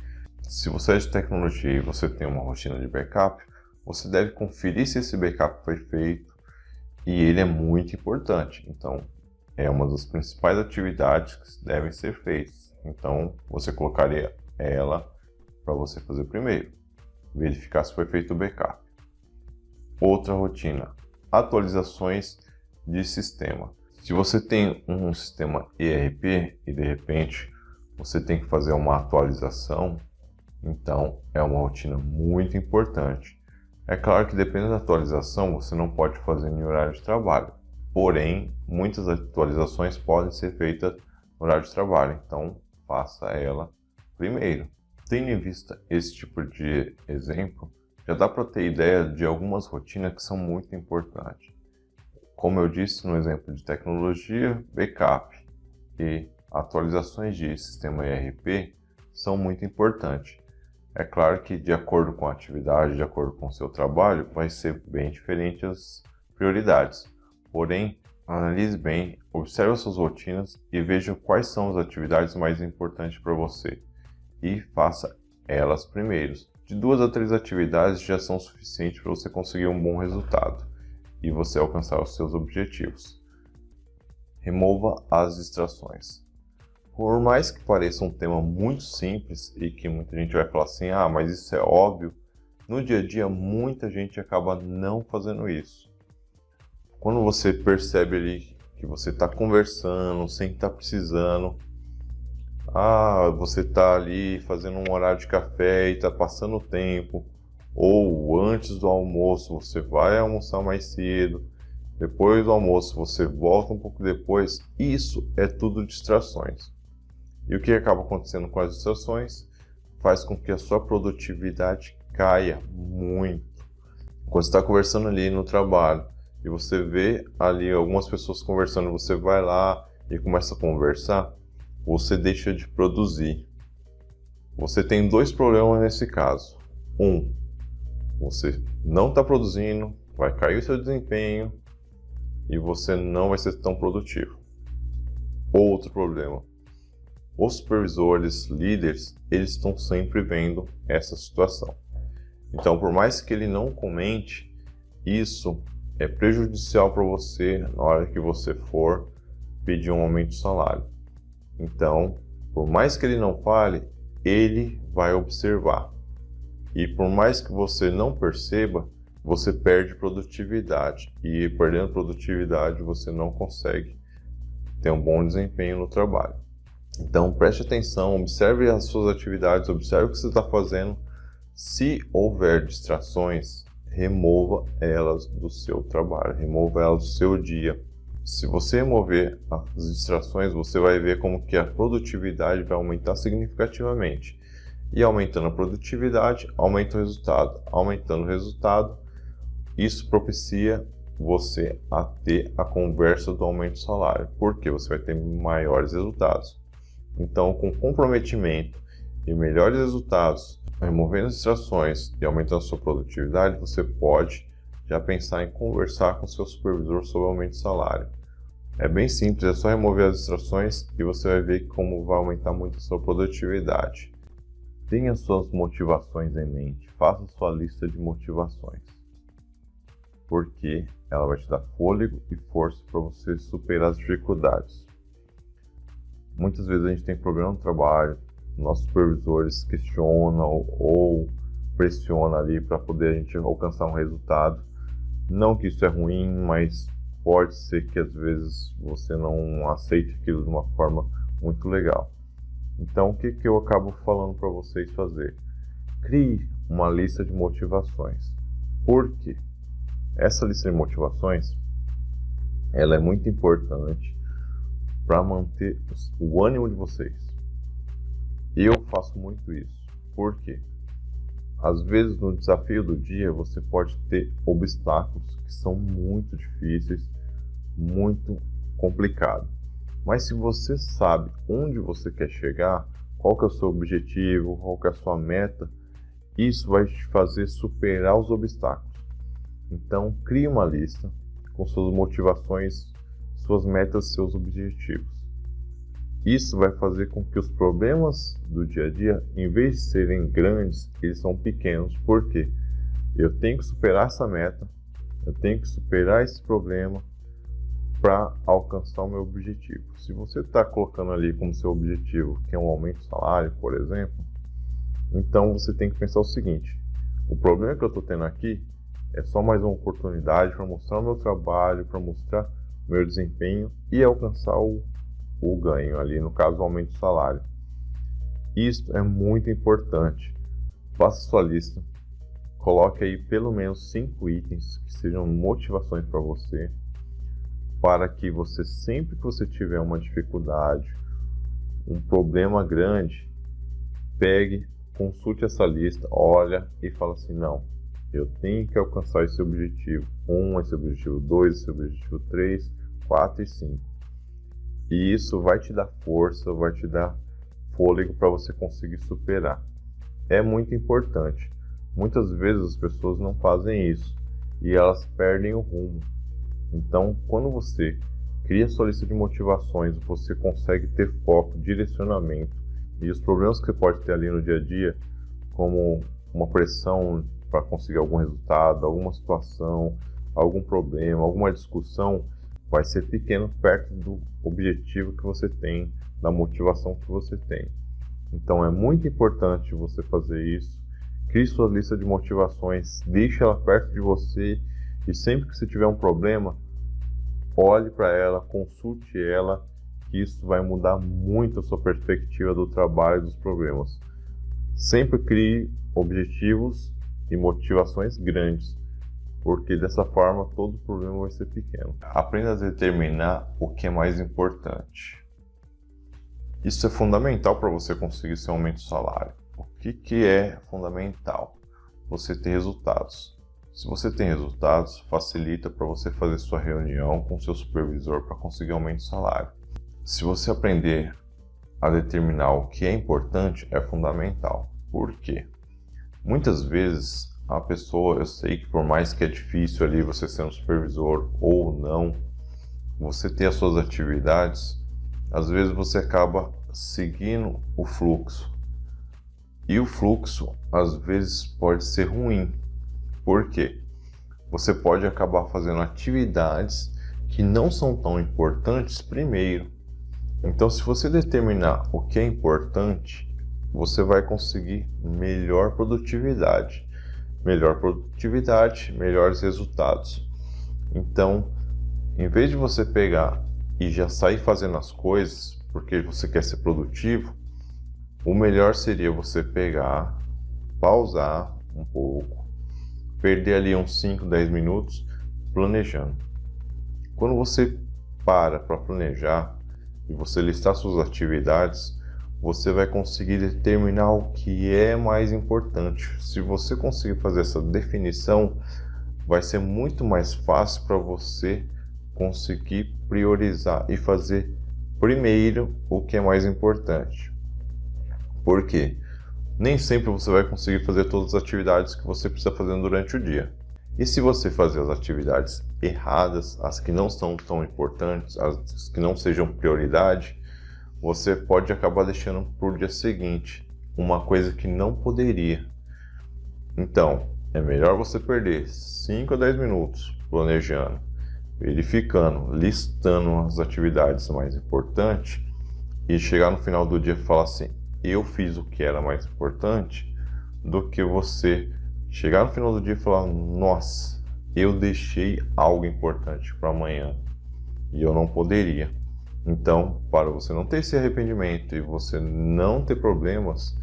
Se você é de tecnologia e você tem uma rotina de backup, você deve conferir se esse backup foi feito e ele é muito importante. Então, é uma das principais atividades que devem ser feitas. Então, você colocaria ela para você fazer primeiro. Verificar se foi feito o backup. Outra rotina: atualizações de sistema. Se você tem um sistema ERP e de repente você tem que fazer uma atualização, então é uma rotina muito importante. É claro que dependendo da atualização você não pode fazer em horário de trabalho, porém muitas atualizações podem ser feitas no horário de trabalho, então faça ela primeiro. Tendo em vista esse tipo de exemplo, já dá para ter ideia de algumas rotinas que são muito importantes. Como eu disse no exemplo de tecnologia, backup e atualizações de sistema ERP são muito importantes. É claro que de acordo com a atividade, de acordo com o seu trabalho, vai ser bem diferente as prioridades. Porém, analise bem, observe as suas rotinas e veja quais são as atividades mais importantes para você e faça elas primeiro. De 2 a 3 atividades já são suficientes para você conseguir um bom resultado e você alcançar os seus objetivos. Remova as distrações. Por mais que pareça um tema muito simples e que muita gente vai falar assim, ah, mas isso é óbvio, no dia a dia muita gente acaba não fazendo isso. Quando você percebe ali que você está conversando sem estar precisando, você está ali fazendo um horário de café e está passando o tempo, ou antes do almoço você vai almoçar mais cedo, depois do almoço você volta um pouco depois, isso é tudo distrações. E o que acaba acontecendo com as distrações faz com que a sua produtividade caia muito. Quando você está conversando ali no trabalho e você vê ali algumas pessoas conversando, você vai lá e começa a conversar, você deixa de produzir. Você tem dois problemas nesse caso. Você não está produzindo, vai cair o seu desempenho e você não vai ser tão produtivo. Outro problema. Os supervisores, líderes, eles estão sempre vendo essa situação. Então, por mais que ele não comente, isso é prejudicial para você na hora que você for pedir um aumento de salário. Então, por mais que ele não fale, ele vai observar. E por mais que você não perceba, você perde produtividade. E perdendo produtividade, você não consegue ter um bom desempenho no trabalho. Então, preste atenção, observe as suas atividades, observe o que você está fazendo. Se houver distrações, remova elas do seu trabalho, remova elas do seu dia. Se você remover as distrações, você vai ver como que a produtividade vai aumentar significativamente. E aumentando a produtividade, aumenta o resultado. Aumentando o resultado, isso propicia você a ter a conversa do aumento do salário, porque você vai ter maiores resultados. Então, com comprometimento e melhores resultados, removendo as distrações e aumentando a sua produtividade, você pode já pensar em conversar com o seu supervisor sobre o aumento de salário. É bem simples, é só remover as distrações e você vai ver como vai aumentar muito a sua produtividade. Tenha suas motivações em mente, faça sua lista de motivações, porque ela vai te dar fôlego e força para você superar as dificuldades. Muitas vezes a gente tem problema no trabalho, nossos supervisores questionam ou pressionam ali para poder a gente alcançar um resultado. Não que isso é ruim, mas pode ser que às vezes você não aceite aquilo de uma forma muito legal. Então, o que eu acabo falando para vocês fazer? Crie uma lista de motivações. Por quê? Essa lista de motivações, ela é muito importante para manter o ânimo de vocês. Eu faço muito isso. Por quê? Às vezes no desafio do dia você pode ter obstáculos que são muito difíceis, muito complicados. Mas se você sabe onde você quer chegar, qual que é o seu objetivo, qual que é a sua meta, isso vai te fazer superar os obstáculos. Então crie uma lista com suas motivações, suas metas, seus objetivos. Isso vai fazer com que os problemas do dia a dia, em vez de serem grandes, eles são pequenos. Por quê? Eu tenho que superar essa meta, eu tenho que superar esse problema para alcançar o meu objetivo. Se você está colocando ali como seu objetivo, que é um aumento de salário, por exemplo, então você tem que pensar o seguinte: o problema que eu estou tendo aqui é só mais uma oportunidade para mostrar o meu trabalho, para mostrar o meu desempenho e alcançar o ganho ali, no caso o aumento do salário. Isso é muito importante. Faça sua lista, coloque aí pelo menos 5 itens que sejam motivações para você, para que você, sempre que você tiver uma dificuldade, um problema grande, pegue, consulte essa lista, olha e fala assim: não, eu tenho que alcançar esse objetivo 1, esse objetivo 2, esse objetivo 3, 4 e 5. E isso vai te dar força, vai te dar fôlego para você conseguir superar. É muito importante. Muitas vezes as pessoas não fazem isso e elas perdem o rumo. Então, quando você cria sua lista de motivações, você consegue ter foco, direcionamento. E os problemas que você pode ter ali no dia a dia, como uma pressão para conseguir algum resultado, alguma situação, algum problema, alguma discussão, vai ser pequeno perto do objetivo que você tem, da motivação que você tem. Então é muito importante você fazer isso. Crie sua lista de motivações, deixe ela perto de você e sempre que você tiver um problema, olhe para ela, consulte ela, que isso vai mudar muito a sua perspectiva do trabalho e dos problemas. Sempre crie objetivos e motivações grandes, porque dessa forma todo problema vai ser pequeno. Aprenda a determinar o que é mais importante. Isso é fundamental para você conseguir seu aumento de salário. O que é fundamental? Você ter resultados. Se você tem resultados, facilita para você fazer sua reunião com seu supervisor para conseguir aumento de salário. Se você aprender a determinar o que é importante, é fundamental. Por quê? Muitas vezes a pessoa, eu sei que por mais que é difícil ali você ser um supervisor ou não, você ter as suas atividades, às vezes você acaba seguindo o fluxo. E o fluxo, às vezes, pode ser ruim. Por quê? Você pode acabar fazendo atividades que não são tão importantes primeiro. Então, se você determinar o que é importante, você vai conseguir melhor produtividade. Melhor produtividade, melhores resultados. Então, em vez de você pegar e já sair fazendo as coisas porque você quer ser produtivo, o melhor seria você pegar, pausar um pouco, perder ali uns 5, 10 minutos planejando. Quando você para planejar e você listar suas atividades, você vai conseguir determinar o que é mais importante. Se você conseguir fazer essa definição, vai ser muito mais fácil para você conseguir priorizar e fazer primeiro o que é mais importante. Por quê? Nem sempre você vai conseguir fazer todas as atividades que você precisa fazer durante o dia. E se você fazer as atividades erradas, as que não são tão importantes, as que não sejam prioridade, você pode acabar deixando para o dia seguinte uma coisa que não poderia. Então, é melhor você perder 5 a 10 minutos planejando, verificando, listando as atividades mais importantes e chegar no final do dia e falar assim: eu fiz o que era mais importante, do que você chegar no final do dia e falar: nossa, eu deixei algo importante para amanhã e eu não poderia. Então, para você não ter esse arrependimento e você não ter problemas,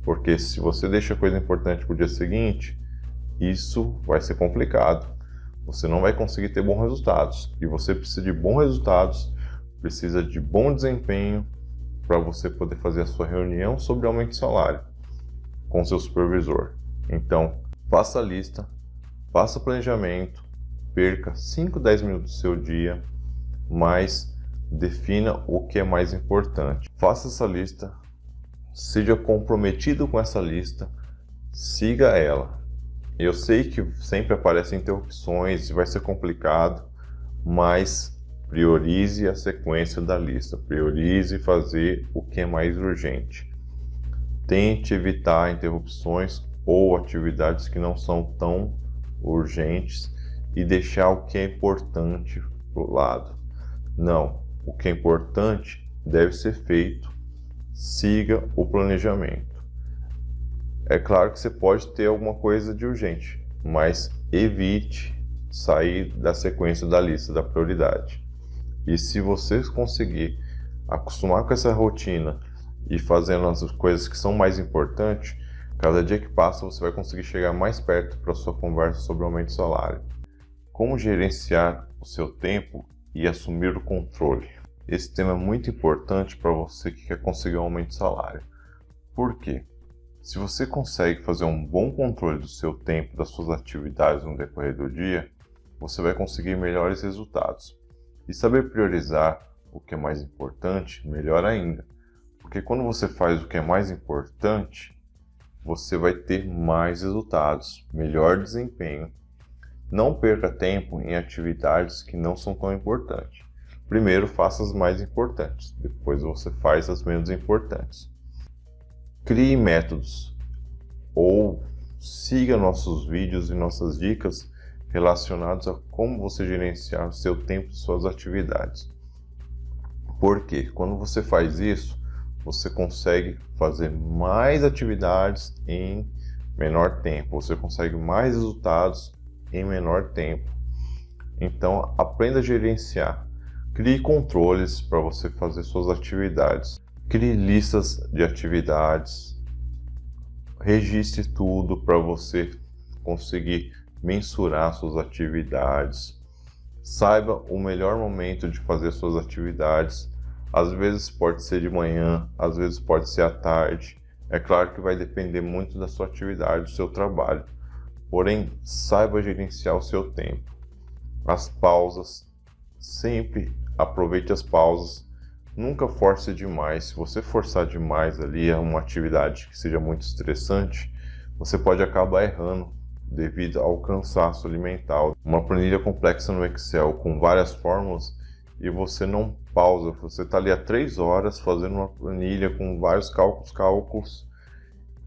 porque se você deixa coisa importante para o dia seguinte, isso vai ser complicado. Você não vai conseguir ter bons resultados. E você precisa de bons resultados, precisa de bom desempenho para você poder fazer a sua reunião sobre aumento de salário com seu supervisor. Então, faça a lista, faça o planejamento, perca 5, 10 minutos do seu dia, mas defina o que é mais importante. Faça essa lista, seja comprometido com essa lista, siga ela. Eu sei que sempre aparecem interrupções e vai ser complicado, mas priorize a sequência da lista, priorize fazer o que é mais urgente. Tente evitar interrupções ou atividades que não são tão urgentes e deixar o que é importante para o lado. Não, o que é importante deve ser feito, siga o planejamento. É claro que você pode ter alguma coisa de urgente, mas evite sair da sequência da lista, da prioridade. E se você conseguir acostumar com essa rotina e fazendo as coisas que são mais importantes, cada dia que passa você vai conseguir chegar mais perto para a sua conversa sobre o aumento de salário. Como gerenciar o seu tempo e assumir o controle? Esse tema é muito importante para você que quer conseguir um aumento de salário. Por quê? Se você consegue fazer um bom controle do seu tempo, das suas atividades no decorrer do dia, você vai conseguir melhores resultados. E saber priorizar o que é mais importante, melhor ainda. Porque quando você faz o que é mais importante, você vai ter mais resultados, melhor desempenho. Não perca tempo em atividades que não são tão importantes. Primeiro faça as mais importantes, depois você faz as menos importantes. Crie métodos ou siga nossos vídeos e nossas dicas relacionados a como você gerenciar o seu tempo e suas atividades. Porque quando você faz isso, você consegue fazer mais atividades em menor tempo, você consegue mais resultados em menor tempo. Então, aprenda a gerenciar. Crie controles para você fazer suas atividades. Crie listas de atividades. Registre tudo para você conseguir mensurar suas atividades. Saiba o melhor momento de fazer suas atividades. Às vezes pode ser de manhã, às vezes pode ser à tarde. É claro que vai depender muito da sua atividade, do seu trabalho. Porém, saiba gerenciar o seu tempo. As pausas, sempre aproveite as pausas. Nunca force demais. Se você forçar demais ali uma atividade que seja muito estressante, você pode acabar errando devido ao cansaço alimentar. Uma planilha complexa no Excel com várias fórmulas e você não pausa. Você está ali há 3 horas fazendo uma planilha com vários cálculos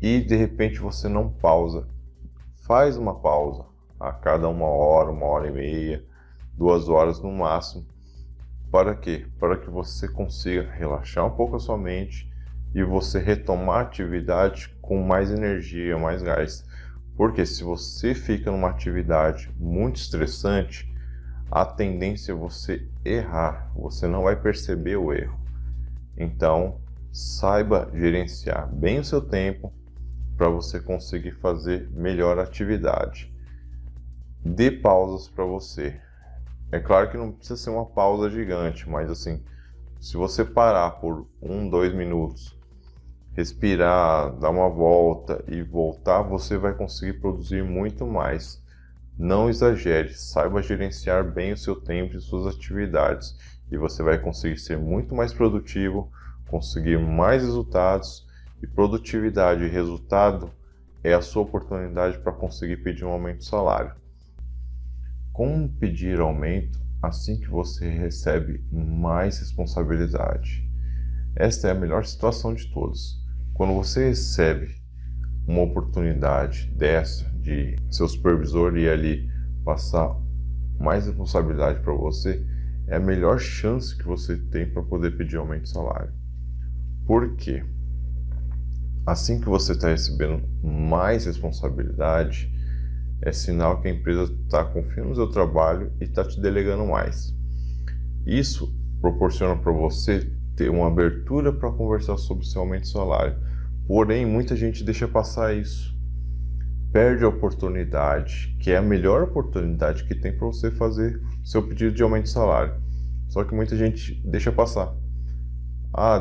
e de repente você não pausa. Faz uma pausa a cada 1 hora, 1h30, 2 horas no máximo. Para quê? Para que você consiga relaxar um pouco a sua mente e você retomar a atividade com mais energia, mais gás. Porque se você fica numa atividade muito estressante, a tendência é você errar, você não vai perceber o erro. Então, saiba gerenciar bem o seu tempo para você conseguir fazer melhor atividade. Dê pausas para você. É claro que não precisa ser uma pausa gigante, mas assim, se você parar por 1-2 minutos, respirar, dar uma volta e voltar, você vai conseguir produzir muito mais. Não exagere, saiba gerenciar bem o seu tempo e suas atividades e você vai conseguir ser muito mais produtivo, conseguir mais resultados. E produtividade e resultado é a sua oportunidade para conseguir pedir um aumento de salário. Como pedir aumento assim que você recebe mais responsabilidade? Esta é a melhor situação de todas. Quando você recebe uma oportunidade dessa de seu supervisor ir ali passar mais responsabilidade para você, é a melhor chance que você tem para poder pedir aumento de salário. Por quê? Assim que você está recebendo mais responsabilidade, é sinal que a empresa está confiando no seu trabalho e está te delegando mais. Isso proporciona para você ter uma abertura para conversar sobre o seu aumento de salário. Porém, muita gente deixa passar isso. Perde a oportunidade, que é a melhor oportunidade que tem para você fazer seu pedido de aumento de salário. Só que muita gente deixa passar.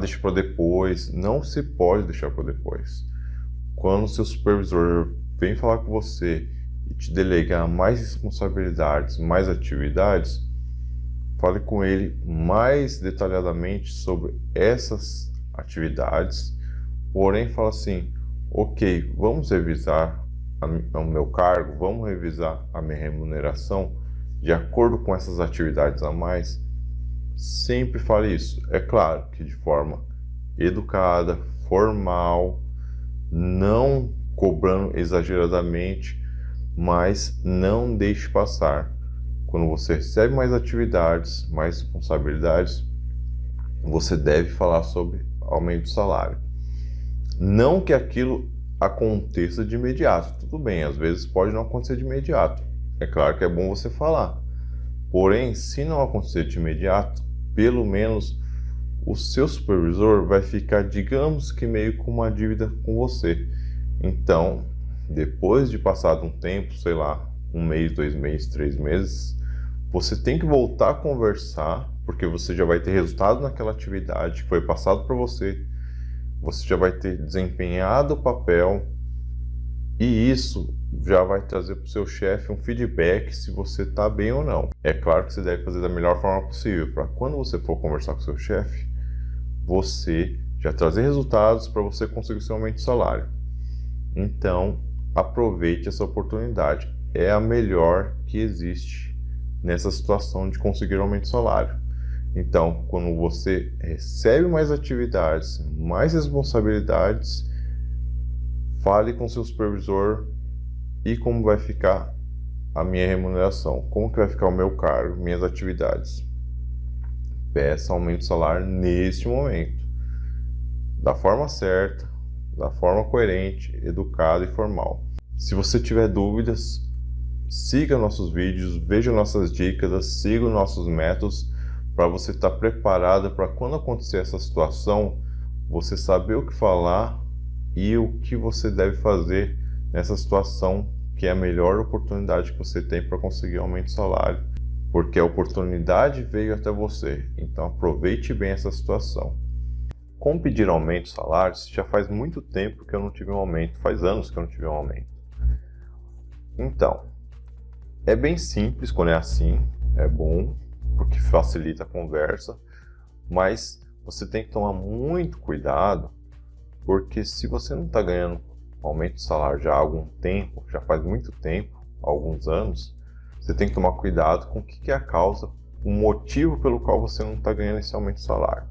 Deixa para depois. Não se pode deixar para depois. Quando o seu supervisor vem falar com você e te delegar mais responsabilidades, mais atividades, fale com ele mais detalhadamente sobre essas atividades, porém fala assim, ok, vamos revisar o meu cargo, vamos revisar a minha remuneração de acordo com essas atividades a mais. Sempre fale isso. É claro que de forma educada, formal, não cobrando exageradamente, mas não deixe passar. Quando você recebe mais atividades, mais responsabilidades, você deve falar sobre aumento de salário. Não que aquilo aconteça de imediato, tudo bem, às vezes pode não acontecer de imediato. É claro que é bom você falar. Porém, se não acontecer de imediato, pelo menos o seu supervisor vai ficar, digamos que meio com uma dívida com você. Então, depois de passado um tempo, sei lá, 1 mês, 2 meses, 3 meses, você tem que voltar a conversar, porque você já vai ter resultado naquela atividade que foi passado para você, você já vai ter desempenhado o papel, e isso já vai trazer para o seu chefe um feedback se você está bem ou não. É claro que você deve fazer da melhor forma possível, para quando você for conversar com o seu chefe, você já trazer resultados para você conseguir seu aumento de salário. Então, aproveite essa oportunidade. É a melhor que existe nessa situação de conseguir aumento de salário. Então, quando você recebe mais atividades, mais responsabilidades, fale com seu supervisor e como vai ficar a minha remuneração? Como que vai ficar o meu cargo, minhas atividades? Peça aumento de salário neste momento, da forma certa, da forma coerente, educada e formal. Se você tiver dúvidas, siga nossos vídeos, veja nossas dicas, siga os nossos métodos para você estar preparado para quando acontecer essa situação, você saber o que falar e o que você deve fazer nessa situação, que é a melhor oportunidade que você tem para conseguir aumento de salário, porque a oportunidade veio até você. Então aproveite bem essa situação. Como pedir aumento de salário, já faz muito tempo que eu não tive um aumento, faz anos que eu não tive um aumento. Então, é bem simples quando é assim, é bom, porque facilita a conversa, mas você tem que tomar muito cuidado, porque se você não está ganhando aumento de salário já há algum tempo, já faz muito tempo, alguns anos, você tem que tomar cuidado com o que é a causa, o motivo pelo qual você não está ganhando esse aumento de salário.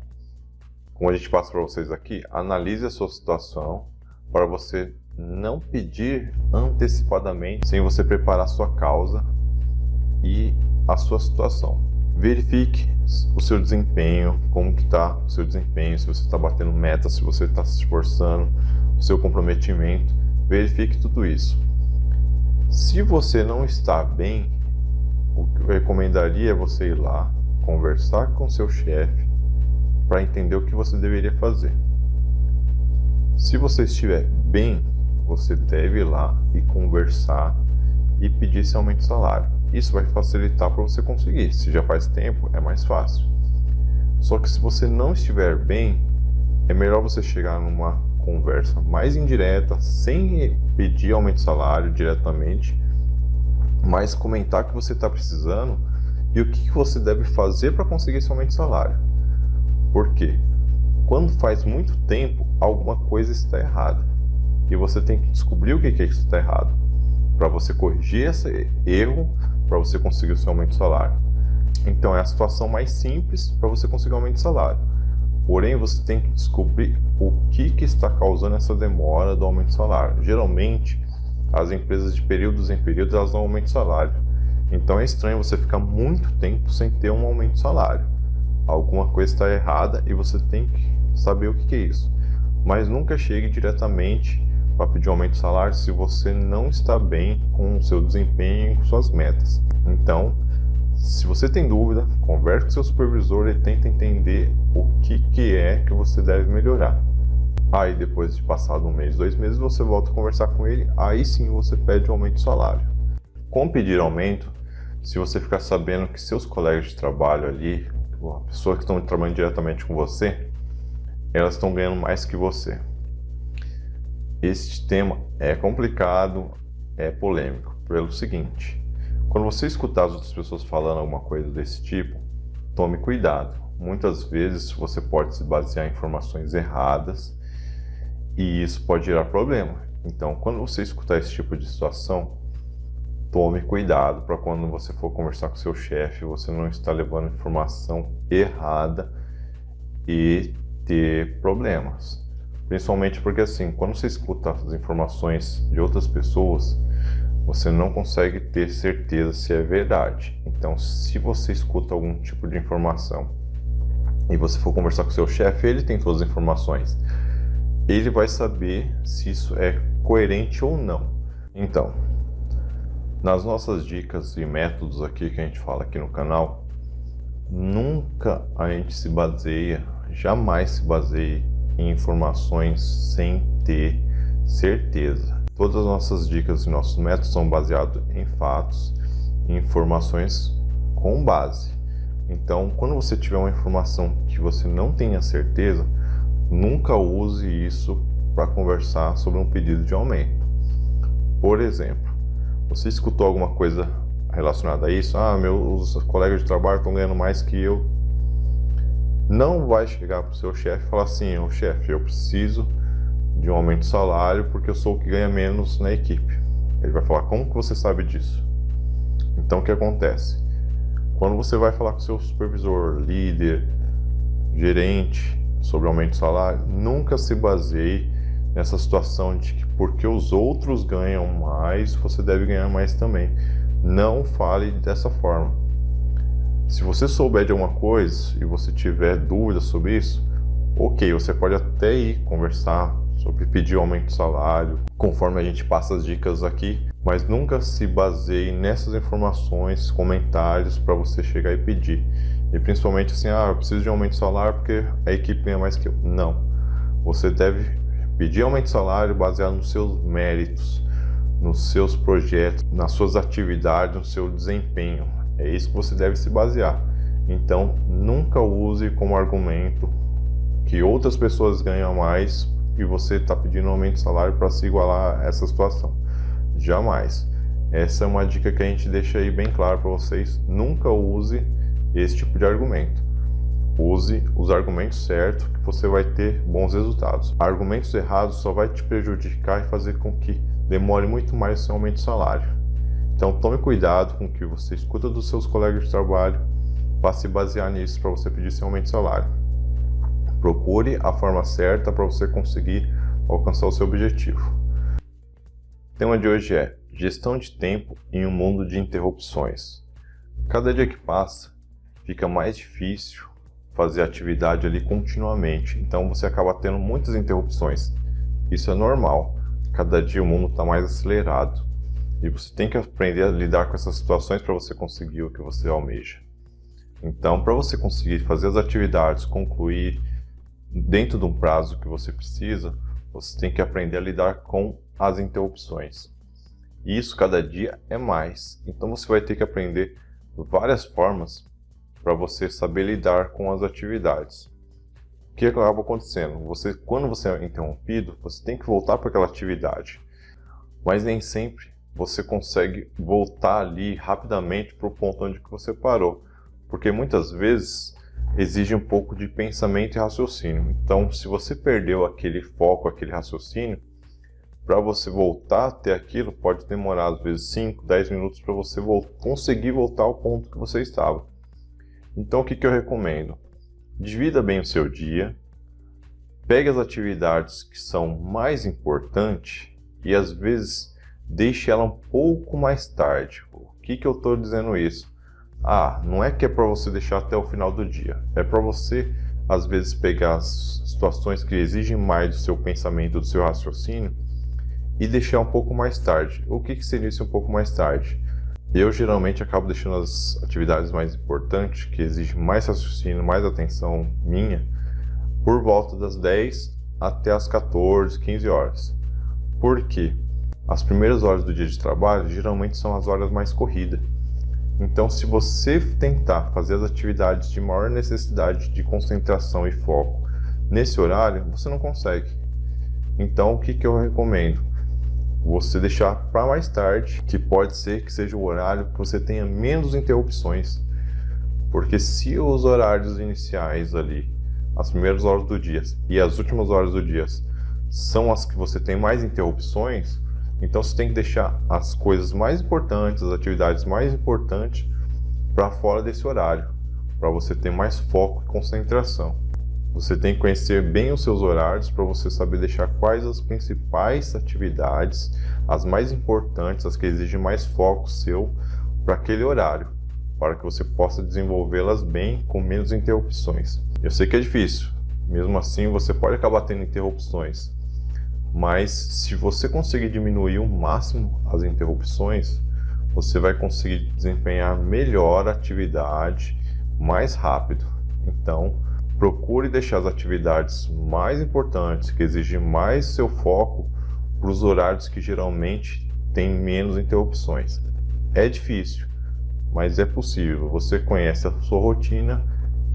Como a gente passa para vocês aqui, analise a sua situação para você não pedir antecipadamente, sem você preparar a sua causa e a sua situação. Verifique o seu desempenho, como que está o seu desempenho, se você está batendo meta, se você está se esforçando, o seu comprometimento. Verifique tudo isso. Se você não está bem, o que eu recomendaria é você ir lá, conversar com seu chefe para entender o que você deveria fazer. Se você estiver bem, você deve ir lá e conversar e pedir esse aumento de salário. Isso vai facilitar para você conseguir. Se já faz tempo, é mais fácil. Só que se você não estiver bem, é melhor você chegar numa conversa mais indireta, sem pedir aumento de salário diretamente, mas comentar que você está precisando e o que você deve fazer para conseguir esse aumento de salário. Por quê? Quando faz muito tempo, alguma coisa está errada. E você tem que descobrir o que é que está errado, para você corrigir esse erro, para você conseguir o seu aumento de salário. Então é a situação mais simples para você conseguir o aumento de salário. Porém, você tem que descobrir o que está causando essa demora do aumento de salário. Geralmente, as empresas de períodos em períodos, elas dão aumento de salário. Então é estranho você ficar muito tempo sem ter um aumento de salário. Alguma coisa está errada e você tem que saber o que é isso. Mas nunca chegue diretamente para pedir um aumento de salário se você não está bem com o seu desempenho e com suas metas. Então, se você tem dúvida, converse com seu supervisor e tente entender o que é que você deve melhorar. Aí depois de passado um mês, 2 meses, você volta a conversar com ele, aí sim você pede um aumento de salário. Como pedir aumento? Se você ficar sabendo que seus colegas de trabalho ali, as pessoas que estão trabalhando diretamente com você, elas estão ganhando mais que você. Este tema é complicado, é polêmico, pelo seguinte: quando você escutar as outras pessoas falando alguma coisa desse tipo, tome cuidado. Muitas vezes você pode se basear em informações erradas e isso pode gerar problema. Então, quando você escutar esse tipo de situação, tome cuidado para quando você for conversar com seu chefe, você não está levando informação errada e ter problemas. Principalmente porque assim, quando você escuta as informações de outras pessoas, você não consegue ter certeza se é verdade. Então, se você escuta algum tipo de informação e você for conversar com seu chefe, ele tem todas as informações. Ele vai saber se isso é coerente ou não. Então, nas nossas dicas e métodos aqui que a gente fala aqui no canal, nunca a gente se baseia, jamais se baseie em informações sem ter certeza. Todas as nossas dicas e nossos métodos são baseados em fatos e informações com base. Então, quando você tiver uma informação que você não tenha certeza, nunca use isso para conversar sobre um pedido de aumento. Por exemplo, você escutou alguma coisa relacionada a isso? Meus colegas de trabalho estão ganhando mais que eu. Não vai chegar para o seu chefe e falar assim: chefe, eu preciso de um aumento de salário porque eu sou o que ganha menos na equipe. Ele vai falar: como que você sabe disso? Então o que acontece? Quando você vai falar com seu supervisor, líder, gerente sobre aumento de salário, nunca se baseie nessa situação de que porque os outros ganham mais, você deve ganhar mais também. Não fale dessa forma. Se você souber de alguma coisa e você tiver dúvidas sobre isso, ok, você pode até ir conversar sobre pedir aumento de salário, conforme a gente passa as dicas aqui, mas nunca se baseie nessas informações, comentários para você chegar e pedir. E principalmente assim, eu preciso de aumento de salário porque a equipe ganha mais que eu. Não. Você deve pedir aumento de salário baseado nos seus méritos, nos seus projetos, nas suas atividades, no seu desempenho. É isso que você deve se basear. Então, nunca use como argumento que outras pessoas ganham mais e você está pedindo um aumento de salário para se igualar a essa situação. Jamais. Essa é uma dica que a gente deixa aí bem claro para vocês. Nunca use esse tipo de argumento. Use os argumentos certos que você vai ter bons resultados. Argumentos errados só vai te prejudicar e fazer com que demore muito mais o seu aumento de salário. Então tome cuidado com o que você escuta dos seus colegas de trabalho para se basear nisso para você pedir seu aumento de salário. Procure a forma certa para você conseguir alcançar o seu objetivo. O tema de hoje é gestão de tempo em um mundo de interrupções. Cada dia que passa, fica mais difícil fazer atividade ali continuamente, então você acaba tendo muitas interrupções. Isso é normal, cada dia o mundo está mais acelerado e você tem que aprender a lidar com essas situações para você conseguir o que você almeja. Então, para você conseguir fazer as atividades, concluir dentro de um prazo que você precisa, você tem que aprender a lidar com as interrupções. E isso cada dia é mais. Então você vai ter que aprender várias formas para você saber lidar com as atividades. O que acaba acontecendo? Quando você é interrompido, você tem que voltar para aquela atividade. Mas nem sempre você consegue voltar ali rapidamente para o ponto onde que você parou. Porque muitas vezes exige um pouco de pensamento e raciocínio. Então, se você perdeu aquele foco, aquele raciocínio, para você voltar a ter aquilo, pode demorar às vezes 5, 10 minutos para você conseguir voltar ao ponto que você estava. Então, o que eu recomendo? Divida bem o seu dia, pegue as atividades que são mais importantes e às vezes deixe ela um pouco mais tarde. O que eu estou dizendo isso? Não é que é para você deixar até o final do dia. É para você, às vezes, pegar as situações que exigem mais do seu pensamento, do seu raciocínio e deixar um pouco mais tarde. O que seria isso um pouco mais tarde? Eu geralmente acabo deixando as atividades mais importantes, que exigem mais raciocínio, mais atenção minha, por volta das 10 até as 14, 15 horas. Por quê? As primeiras horas do dia de trabalho geralmente são as horas mais corridas. Então, se você tentar fazer as atividades de maior necessidade de concentração e foco nesse horário, você não consegue. Então, o que eu recomendo? Você deixar para mais tarde, que pode ser que seja o horário que você tenha menos interrupções. Porque se os horários iniciais ali, as primeiras horas do dia e as últimas horas do dia, são as que você tem mais interrupções, então você tem que deixar as coisas mais importantes, as atividades mais importantes para fora desse horário, para você ter mais foco e concentração. Você tem que conhecer bem os seus horários para você saber deixar quais as principais atividades, as mais importantes, as que exigem mais foco seu para aquele horário, para que você possa desenvolvê-las bem com menos interrupções. Eu sei que é difícil, mesmo assim você pode acabar tendo interrupções. Mas se você conseguir diminuir o máximo as interrupções, você vai conseguir desempenhar melhor a atividade mais rápido. Então, procure deixar as atividades mais importantes, que exigem mais seu foco, para os horários que geralmente têm menos interrupções. É difícil, mas é possível. Você conhece a sua rotina,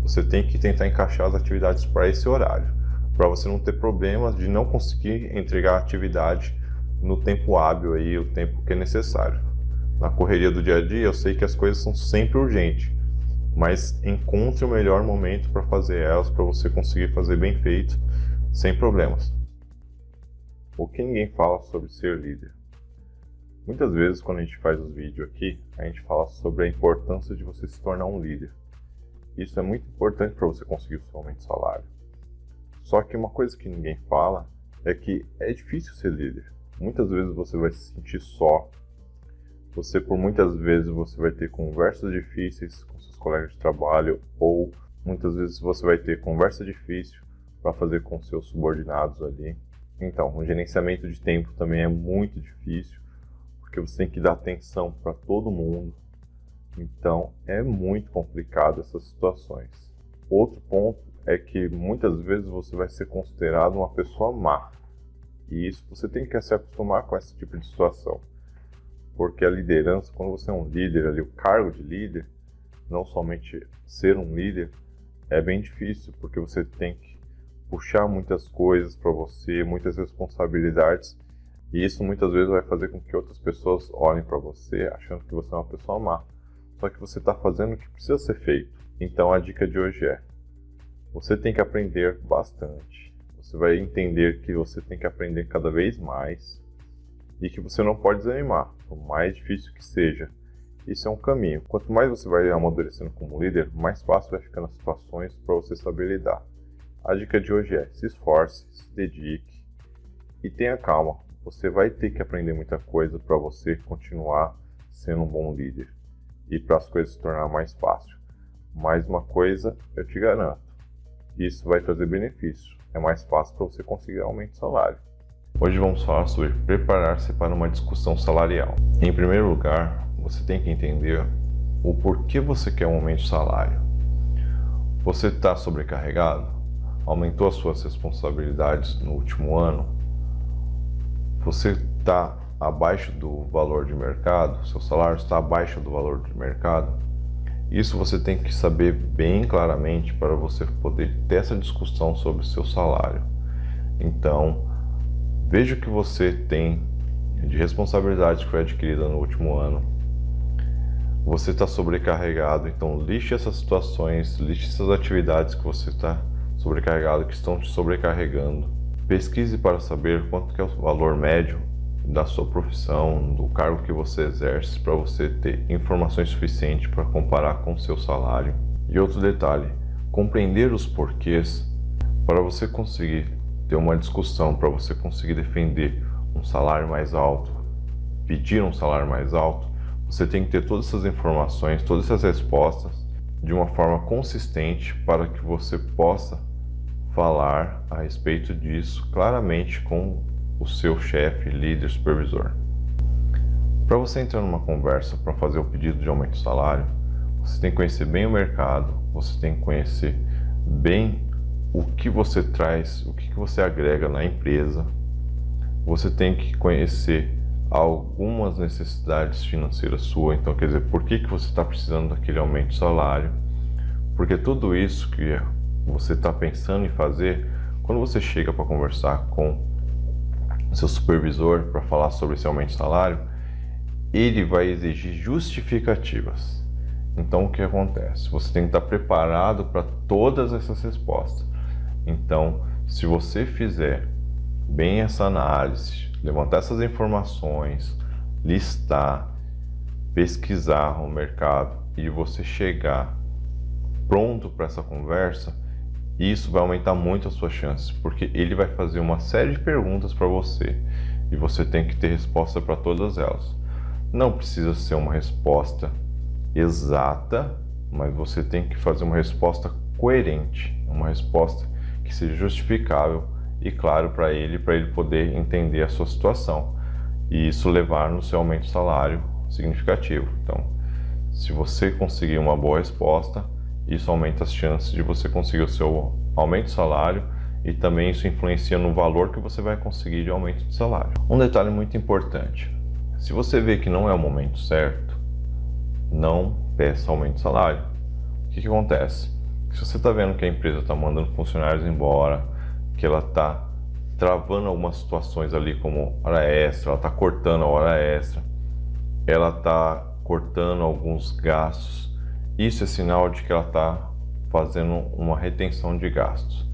você tem que tentar encaixar as atividades para esse horário, para você não ter problemas de não conseguir entregar a atividade no tempo hábil aí, o tempo que é necessário. Na correria do dia a dia, eu sei que as coisas são sempre urgentes, mas encontre o melhor momento para fazer elas, para você conseguir fazer bem feito, sem problemas. O que ninguém fala sobre ser líder? Muitas vezes, quando a gente faz os vídeos aqui, a gente fala sobre a importância de você se tornar um líder. Isso é muito importante para você conseguir o seu aumento de salário. Só que uma coisa que ninguém fala é que é difícil ser líder. Muitas vezes você vai se sentir só. Por muitas vezes, você vai ter conversas difíceis com seus colegas de trabalho, ou muitas vezes você vai ter conversa difícil para fazer com seus subordinados ali. Então, o gerenciamento de tempo também é muito difícil, porque você tem que dar atenção para todo mundo. Então, é muito complicado essas situações. Outro ponto é que muitas vezes você vai ser considerado uma pessoa má. E isso você tem que se acostumar com esse tipo de situação. Porque a liderança, quando você é um líder ali, o cargo de líder, não somente ser um líder, é bem difícil, porque você tem que puxar muitas coisas para você, muitas responsabilidades, e isso muitas vezes vai fazer com que outras pessoas olhem para você achando que você é uma pessoa má. Só que você está fazendo o que precisa ser feito. Então a dica de hoje é: você tem que aprender bastante. Você vai entender que você tem que aprender cada vez mais e que você não pode desanimar, por mais difícil que seja. Isso é um caminho. Quanto mais você vai amadurecendo como líder, mais fácil vai ficando as situações para você saber lidar. A dica de hoje é: se esforce, se dedique e tenha calma. Você vai ter que aprender muita coisa para você continuar sendo um bom líder e para as coisas se tornar mais fácil. Mais uma coisa, eu te garanto, isso vai trazer benefício. É mais fácil para você conseguir aumento de salário. Hoje vamos falar sobre preparar-se para uma discussão salarial. Em primeiro lugar, você tem que entender o porquê você quer um aumento de salário. Você está sobrecarregado? Aumentou as suas responsabilidades no último ano? Você está abaixo do valor de mercado? Seu salário está abaixo do valor de mercado? Isso você tem que saber bem claramente para você poder ter essa discussão sobre o seu salário. Então, veja o que você tem de responsabilidade que foi adquirida no último ano. Você está sobrecarregado, então lixe essas situações, lixe essas atividades que você está sobrecarregado, que estão te sobrecarregando. Pesquise para saber quanto que é o valor médio da sua profissão, do cargo que você exerce, para você ter informações suficientes para comparar com o seu salário. E outro detalhe, compreender os porquês para você conseguir ter uma discussão, para você conseguir defender um salário mais alto, pedir um salário mais alto. Você tem que ter todas essas informações, todas essas respostas de uma forma consistente para que você possa falar a respeito disso claramente com o seu chefe, líder, supervisor. Para você entrar numa conversa para fazer o pedido de aumento de salário, você tem que conhecer bem o mercado, você tem que conhecer bem o que você traz, o que você agrega na empresa. Você tem que conhecer algumas necessidades financeiras suas, então quer dizer, por que você está precisando daquele aumento de salário, porque tudo isso que você está pensando em fazer, quando você chega para conversar com o seu supervisor para falar sobre esse aumento de salário, ele vai exigir justificativas. Então o que acontece? Você tem que estar preparado para todas essas respostas. Então, se você fizer bem essa análise, levantar essas informações, listar, pesquisar o mercado e você chegar pronto para essa conversa, isso vai aumentar muito as suas chances, porque ele vai fazer uma série de perguntas para você e você tem que ter resposta para todas elas. Não precisa ser uma resposta exata, mas você tem que fazer uma resposta coerente, uma resposta que seja justificável e claro para ele poder entender a sua situação e isso levar no seu aumento de salário significativo. Então, se você conseguir uma boa resposta, isso aumenta as chances de você conseguir o seu aumento de salário e também isso influencia no valor que você vai conseguir de aumento de salário. Um detalhe muito importante: se você vê que não é o momento certo, não peça aumento de salário. O que acontece? Se você está vendo que a empresa está mandando funcionários embora, que ela está travando algumas situações ali como hora extra, ela está cortando a hora extra, ela está cortando alguns gastos, isso é sinal de que ela está fazendo uma retenção de gastos.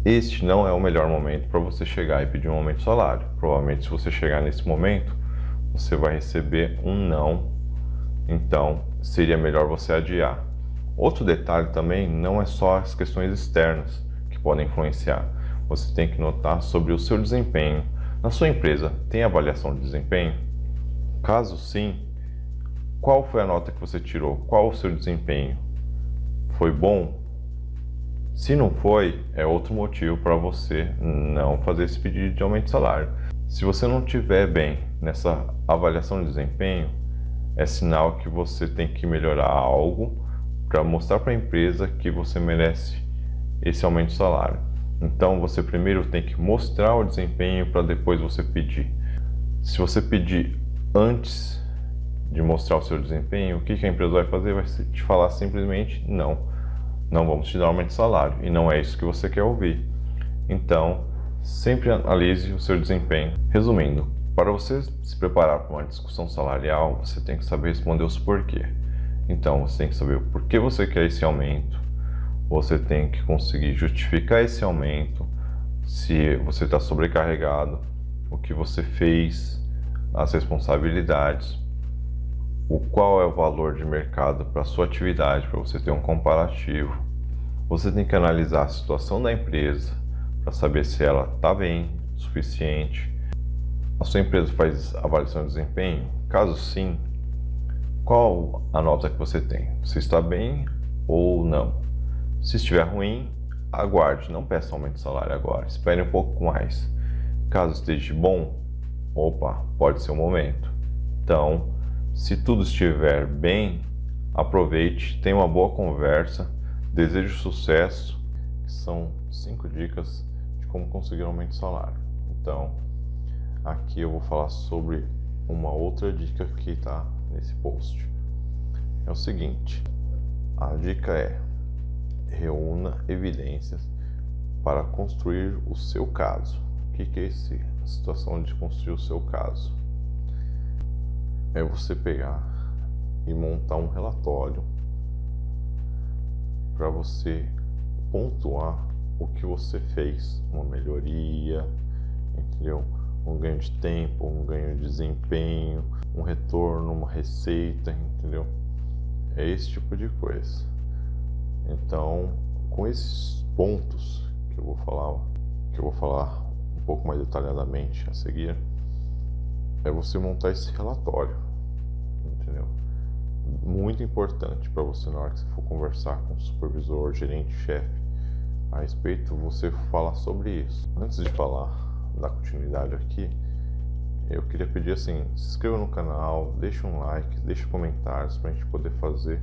Este não é o melhor momento para você chegar e pedir um aumento de salário. Provavelmente, se você chegar nesse momento, você vai receber um não, então seria melhor você adiar. Outro detalhe também, não é só as questões externas que podem influenciar. Você tem que notar sobre o seu desempenho. Na sua empresa, tem avaliação de desempenho? Caso sim, Qual foi a nota que você tirou? Qual o seu desempenho? Foi bom? Se não foi, é outro motivo para você não fazer esse pedido de aumento de salário. Se você não estiver bem nessa avaliação de desempenho, é sinal que você tem que melhorar algo para mostrar para a empresa que você merece esse aumento de salário. Então você primeiro tem que mostrar o desempenho para depois você pedir. Se você pedir antes de mostrar o seu desempenho, o que a empresa vai fazer? Vai te falar simplesmente não vamos te dar aumento de salário, e não é isso que você quer ouvir. Então, sempre analise o seu desempenho. Resumindo, para você se preparar para uma discussão salarial, você tem que saber responder os porquê. Então, você tem que saber o porquê você quer esse aumento, você tem que conseguir justificar esse aumento, se você está sobrecarregado, o que você fez, as responsabilidades, qual é o valor de mercado para a sua atividade, para você ter um comparativo. Você tem que analisar a situação da empresa para saber se ela está bem, suficiente. A sua empresa faz avaliação de desempenho? Caso sim, qual a nota que você tem? Você está bem ou não? Se estiver ruim, aguarde, não peça aumento de salário agora, espere um pouco mais. Caso esteja bom, pode ser o momento. Então, se tudo estiver bem, aproveite, tenha uma boa conversa, desejo sucesso, que são 5 dicas de como conseguir um aumento de salário. Então, aqui eu vou falar sobre uma outra dica que está nesse post. É o seguinte, a dica é: reúna evidências para construir o seu caso. O que é essa situação de construir o seu caso? É você pegar e montar um relatório para você pontuar o que você fez, uma melhoria, entendeu? Um ganho de tempo, um ganho de desempenho, um retorno, uma receita, entendeu? É esse tipo de coisa. Então, com esses pontos que eu vou falar um pouco mais detalhadamente a seguir, é você montar esse relatório, entendeu? Muito importante para você, na hora que você for conversar com o supervisor, gerente, chefe, a respeito, você falar sobre isso. Antes de falar da continuidade aqui, eu queria pedir assim, se inscreva no canal, deixa um like, deixa comentários para a gente poder fazer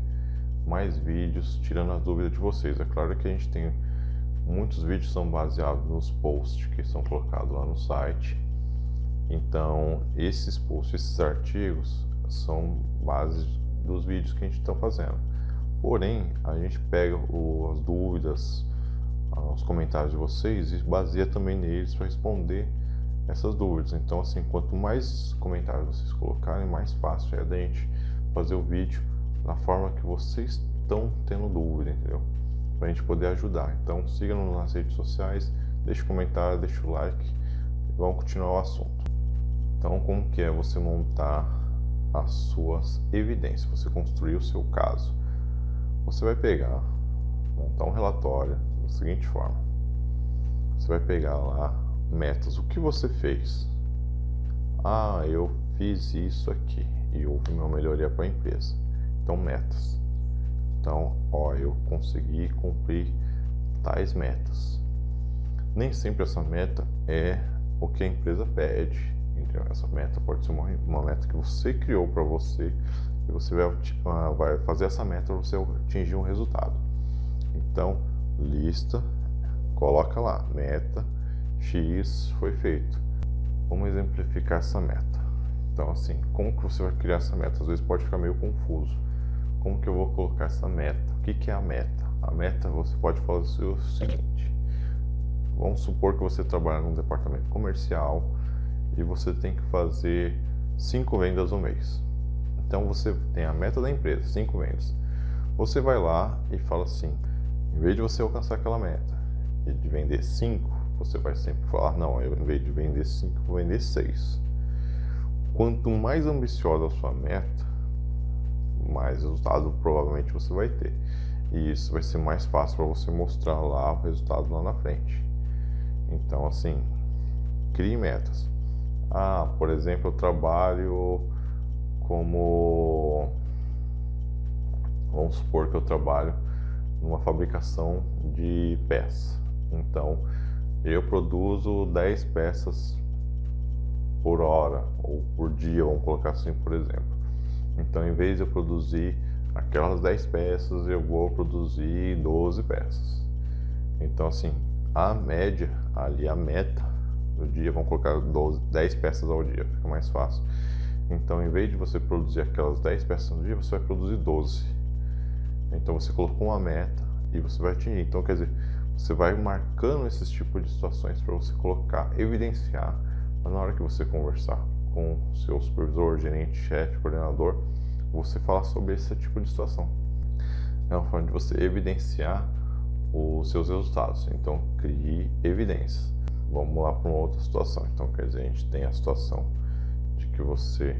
mais vídeos, tirando as dúvidas de vocês. É claro que a gente tem muitos vídeos que são baseados nos posts que são colocados lá no site. Então, esses posts, esses artigos são bases dos vídeos que a gente está fazendo. Porém, a gente pega as dúvidas, os comentários de vocês e baseia também neles para responder essas dúvidas. Então, assim, quanto mais comentários vocês colocarem, mais fácil é da gente fazer o vídeo na forma que vocês estão tendo dúvida, entendeu? Para a gente poder ajudar. Então, siga-nos nas redes sociais, deixe um comentário, deixe o like e vamos continuar o assunto. Então, como que é você montar as suas evidências, você construir o seu caso? Você vai pegar, montar um relatório da seguinte forma. Você vai pegar lá metas, o que você fez? Eu fiz isso aqui e houve uma melhoria para a empresa. Então, metas. Então, eu consegui cumprir tais metas. Nem sempre essa meta é o que a empresa pede. Então, essa meta pode ser uma meta que você criou para você e você vai fazer essa meta para você atingir um resultado. Então, lista, coloca lá, meta X foi feito. Vamos exemplificar essa meta. Então, assim, como que você vai criar essa meta? Às vezes pode ficar meio confuso. Como que eu vou colocar essa meta? O que é a meta? A meta, você pode fazer o seguinte. Vamos supor que você trabalha num departamento comercial e você tem que fazer 5 vendas no mês. Então você tem a meta da empresa, 5 vendas. Você vai lá e fala assim, em vez de você alcançar aquela meta e de vender 5, você vai sempre falar, não, eu, em vez de vender 5, vou vender 6. Quanto mais ambiciosa a sua meta, mais resultado provavelmente você vai ter. E isso vai ser mais fácil para você mostrar lá o resultado lá na frente. Então, assim, crie metas. Por exemplo, eu trabalho como Vamos supor que eu trabalho numa fabricação de peças. Então, eu produzo 10 peças por hora ou por dia, vamos colocar assim, por exemplo. Então, em vez de eu produzir aquelas 10 peças, eu vou produzir 12 peças. Então, assim, a média ali, a meta do dia, vamos colocar 10 peças ao dia, fica mais fácil. Então, em vez de você produzir aquelas 10 peças no dia, você vai produzir 12. Então, você colocou uma meta e você vai atingir. Então, quer dizer, você vai marcando esses tipos de situações para você colocar, evidenciar, na hora que você conversar com seu supervisor, gerente, chefe, coordenador, você falar sobre esse tipo de situação. É uma forma de você evidenciar os seus resultados. Então, crie evidências. Vamos lá para uma outra situação. Então, quer dizer, a gente tem a situação de que você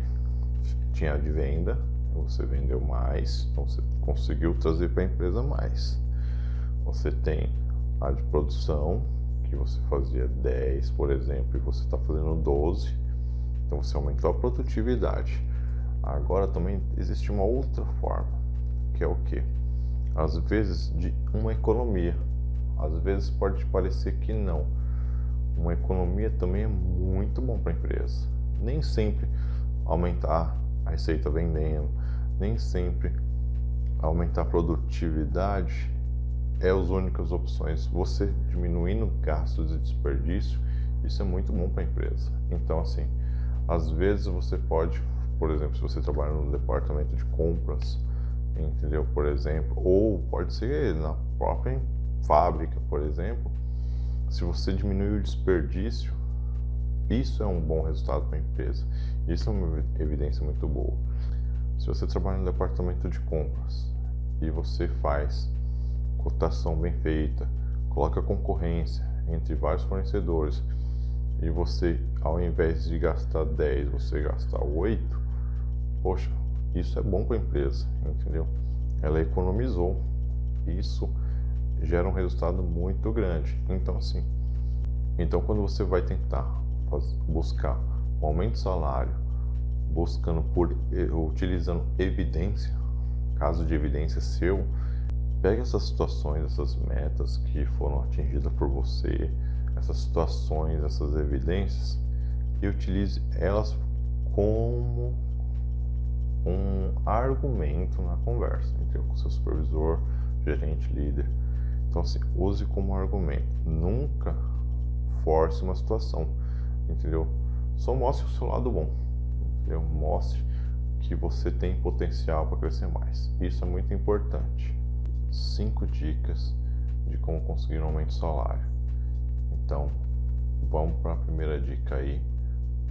tinha de venda, você vendeu mais, então você conseguiu trazer para a empresa mais. Você tem a de produção, que você fazia 10, por exemplo, e você está fazendo 12, então você aumentou a produtividade. Agora também existe uma outra forma, que é o quê? Às vezes de uma economia. Às vezes pode parecer que não. Uma economia também é muito bom para a empresa. Nem sempre aumentar a receita vendendo, nem sempre aumentar a produtividade é as únicas opções. Você diminuindo gastos e desperdício, isso é muito bom para a empresa. Então, assim, às vezes você pode, por exemplo, se você trabalha no departamento de compras, entendeu? Por exemplo, ou pode ser na própria fábrica, por exemplo, se você diminuir o desperdício, isso é um bom resultado para a empresa. Isso é uma evidência muito boa. Se você trabalha no departamento de compras e você faz cotação bem feita, coloca concorrência entre vários fornecedores e você, ao invés de gastar 10, você gastar 8, poxa, isso é bom para a empresa, entendeu? Ela economizou. Isso gera um resultado muito grande. Então, assim, quando você vai tentar buscar um aumento de salário, utilizando evidência, caso de evidência seu, pegue essas situações, essas metas que foram atingidas por você, essas situações, essas evidências, e utilize elas como um argumento na conversa, entendeu? Com seu supervisor, gerente, líder. Então, assim, use como argumento. Nunca force uma situação, entendeu? Só mostre o seu lado bom, entendeu? Mostre que você tem potencial para crescer mais. Isso é muito importante. 5 dicas de como conseguir um aumento de salário. Então, vamos para a primeira dica aí,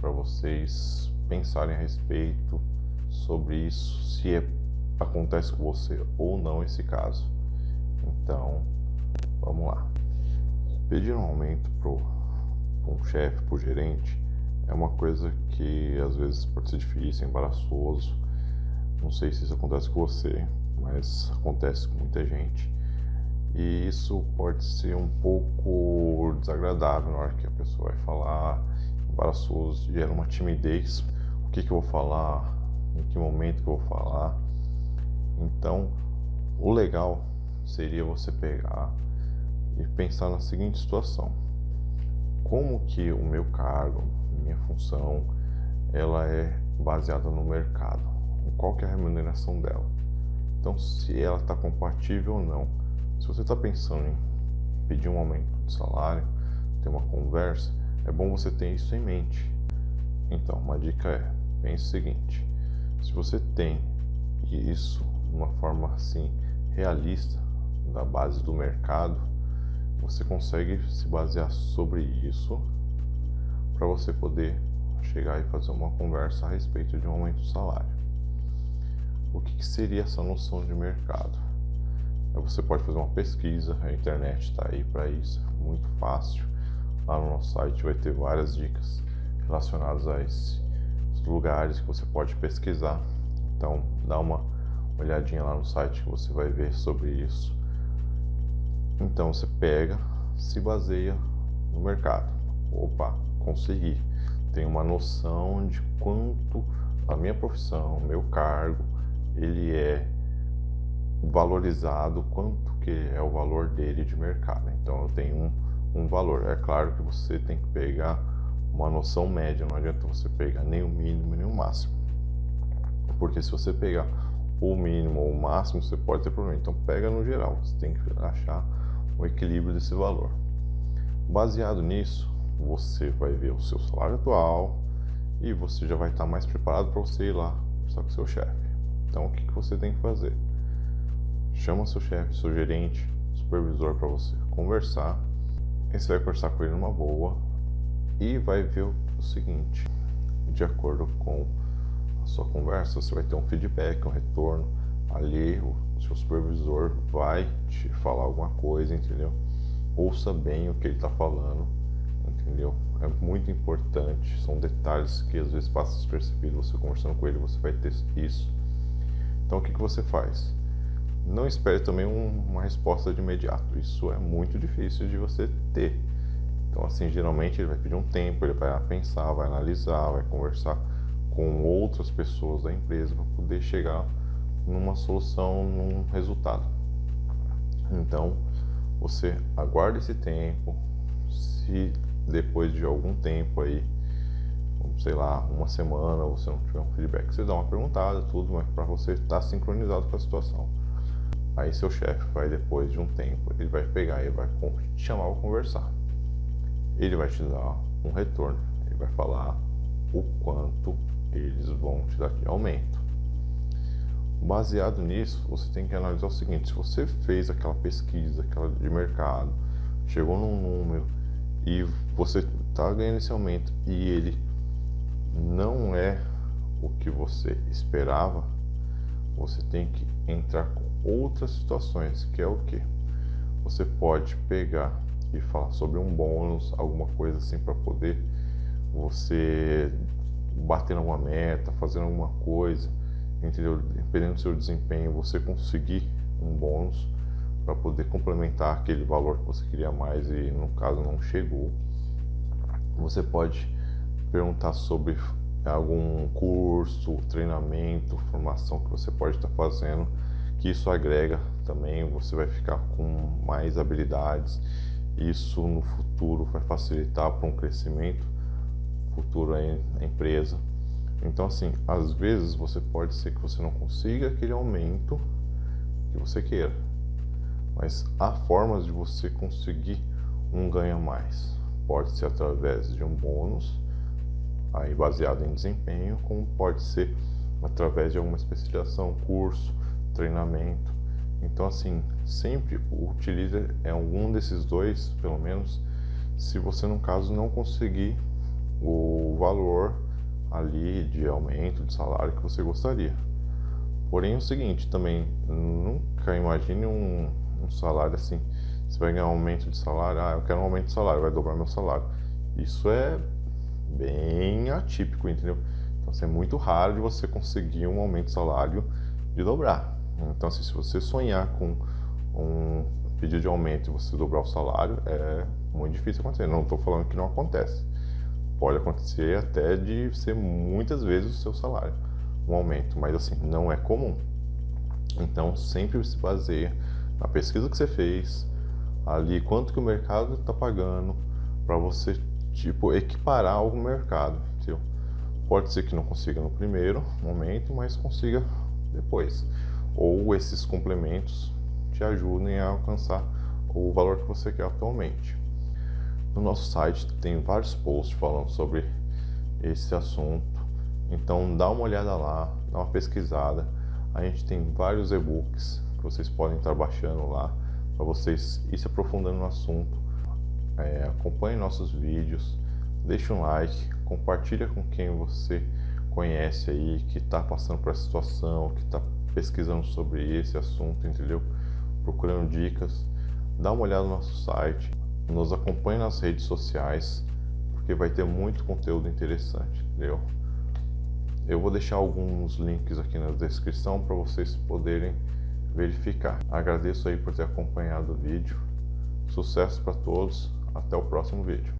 para vocês pensarem a respeito sobre isso, se acontece com você ou não esse caso. Então, vamos lá. Pedir um aumento para um chefe, para o gerente, é uma coisa que às vezes pode ser difícil, embaraçoso. Não sei se isso acontece com você, mas acontece com muita gente. E isso pode ser um pouco desagradável na hora que a pessoa vai falar, embaraçoso, gera uma timidez. O que eu vou falar? Em que momento que eu vou falar? Então, o legal seria você pegar e pensar na seguinte situação: como que o meu cargo, minha função, ela é baseada no mercado? Qual que é a remuneração dela? Então, se ela está compatível ou não. Se você está pensando em pedir um aumento de salário, ter uma conversa, é bom você ter isso em mente. Então, uma dica é, pense o seguinte: se você tem isso de uma forma assim realista, da base do mercado, você consegue se basear sobre isso para você poder chegar e fazer uma conversa a respeito de um aumento de salário. O que seria essa noção de mercado? Você pode fazer uma pesquisa, a internet está aí para isso, é muito fácil. Lá no nosso site vai ter várias dicas relacionadas a esses lugares que você pode pesquisar. Então, dá uma olhadinha lá no site que você vai ver sobre isso. Então, você pega, se baseia no mercado. Opa, consegui. Tenho uma noção de quanto a minha profissão, meu cargo, ele é valorizado, quanto que é o valor dele de mercado. Então eu tenho um valor. É claro que você tem que pegar uma noção média, não adianta você pegar nem o mínimo nem o máximo, porque se você pegar o mínimo ou o máximo, você pode ter problema. Então pega no geral, você tem que achar o equilíbrio desse valor. Baseado nisso, você vai ver o seu salário atual e você já vai estar mais preparado para você ir lá conversar com o seu chefe. Então o que você tem que fazer? Chama seu chefe, seu gerente, supervisor para você conversar. Aí você vai conversar com ele numa boa e vai ver o seguinte: de acordo com a sua conversa, você vai ter um feedback, um retorno. Ali o seu supervisor vai te falar alguma coisa, entendeu? Ouça bem o que ele está falando, entendeu? É muito importante, são detalhes que às vezes passam despercebido. Você conversando com ele, você vai ter isso. Então o que você faz? Não espere também uma resposta de imediato. Isso é muito difícil de você ter. Então, assim, geralmente ele vai pedir um tempo, ele vai pensar, vai analisar, vai conversar com outras pessoas da empresa para poder chegar numa solução, num resultado. Então, você aguarda esse tempo. Se depois de algum tempo aí, sei lá, uma semana, você não tiver um feedback, você dá uma perguntada, tudo, mas para você estar sincronizado com a situação. Aí seu chefe vai, depois de um tempo, ele vai pegar e vai te chamar para conversar. Ele vai te dar um retorno, ele vai falar o quanto eles vão te dar de aumento. Baseado nisso, você tem que analisar o seguinte: se você fez aquela pesquisa, aquela de mercado, chegou num número e você está ganhando esse aumento e ele não é o que você esperava, você tem que entrar com outras situações, que é o que? Você pode pegar e falar sobre um bônus, alguma coisa assim, para poder você bater alguma meta, fazer alguma coisa, entendeu? Dependendo do seu desempenho, você conseguir um bônus para poder complementar aquele valor que você queria mais e no caso não chegou. Você pode perguntar sobre algum curso, treinamento, formação que você pode estar fazendo, que isso agrega também, você vai ficar com mais habilidades. Isso no futuro vai facilitar para um crescimento futuro aí na empresa. Então, assim, às vezes pode ser que você não consiga aquele aumento que você queira, mas há formas de você conseguir um ganho a mais. Pode ser através de um bônus, aí baseado em desempenho, como pode ser através de alguma especialização, curso, treinamento. Então, assim, sempre utilize algum desses dois, pelo menos, se você, no caso, não conseguir o valor ali de aumento de salário que você gostaria. Porém, é o seguinte, também, nunca imagine um salário assim, você vai ganhar um aumento de salário, eu quero um aumento de salário, vai dobrar meu salário. Isso é bem atípico, entendeu? Então, assim, é muito raro de você conseguir um aumento de salário de dobrar. Então, assim, se você sonhar com um pedido de aumento e você dobrar o salário, é muito difícil acontecer. Não estou falando que não acontece. Pode acontecer até de ser muitas vezes o seu salário, um aumento, mas assim, não é comum. Então, sempre se baseia na pesquisa que você fez, ali quanto que o mercado está pagando, para você, tipo, equiparar ao mercado, entendeu? Pode ser que não consiga no primeiro momento, mas consiga depois. Ou esses complementos te ajudem a alcançar o valor que você quer atualmente. No nosso site tem vários posts falando sobre esse assunto, então dá uma olhada lá, dá uma pesquisada. A gente tem vários e-books que vocês podem estar baixando lá para vocês ir se aprofundando no assunto. Acompanhe nossos vídeos, deixe um like, compartilha com quem você conhece aí, que está passando por essa situação, que está pesquisando sobre esse assunto, entendeu? Procurando dicas. Dá uma olhada no nosso site, nos acompanhe nas redes sociais, porque vai ter muito conteúdo interessante, entendeu? Eu vou deixar alguns links aqui na descrição para vocês poderem verificar. Agradeço aí por ter acompanhado o vídeo. Sucesso para todos. Até o próximo vídeo.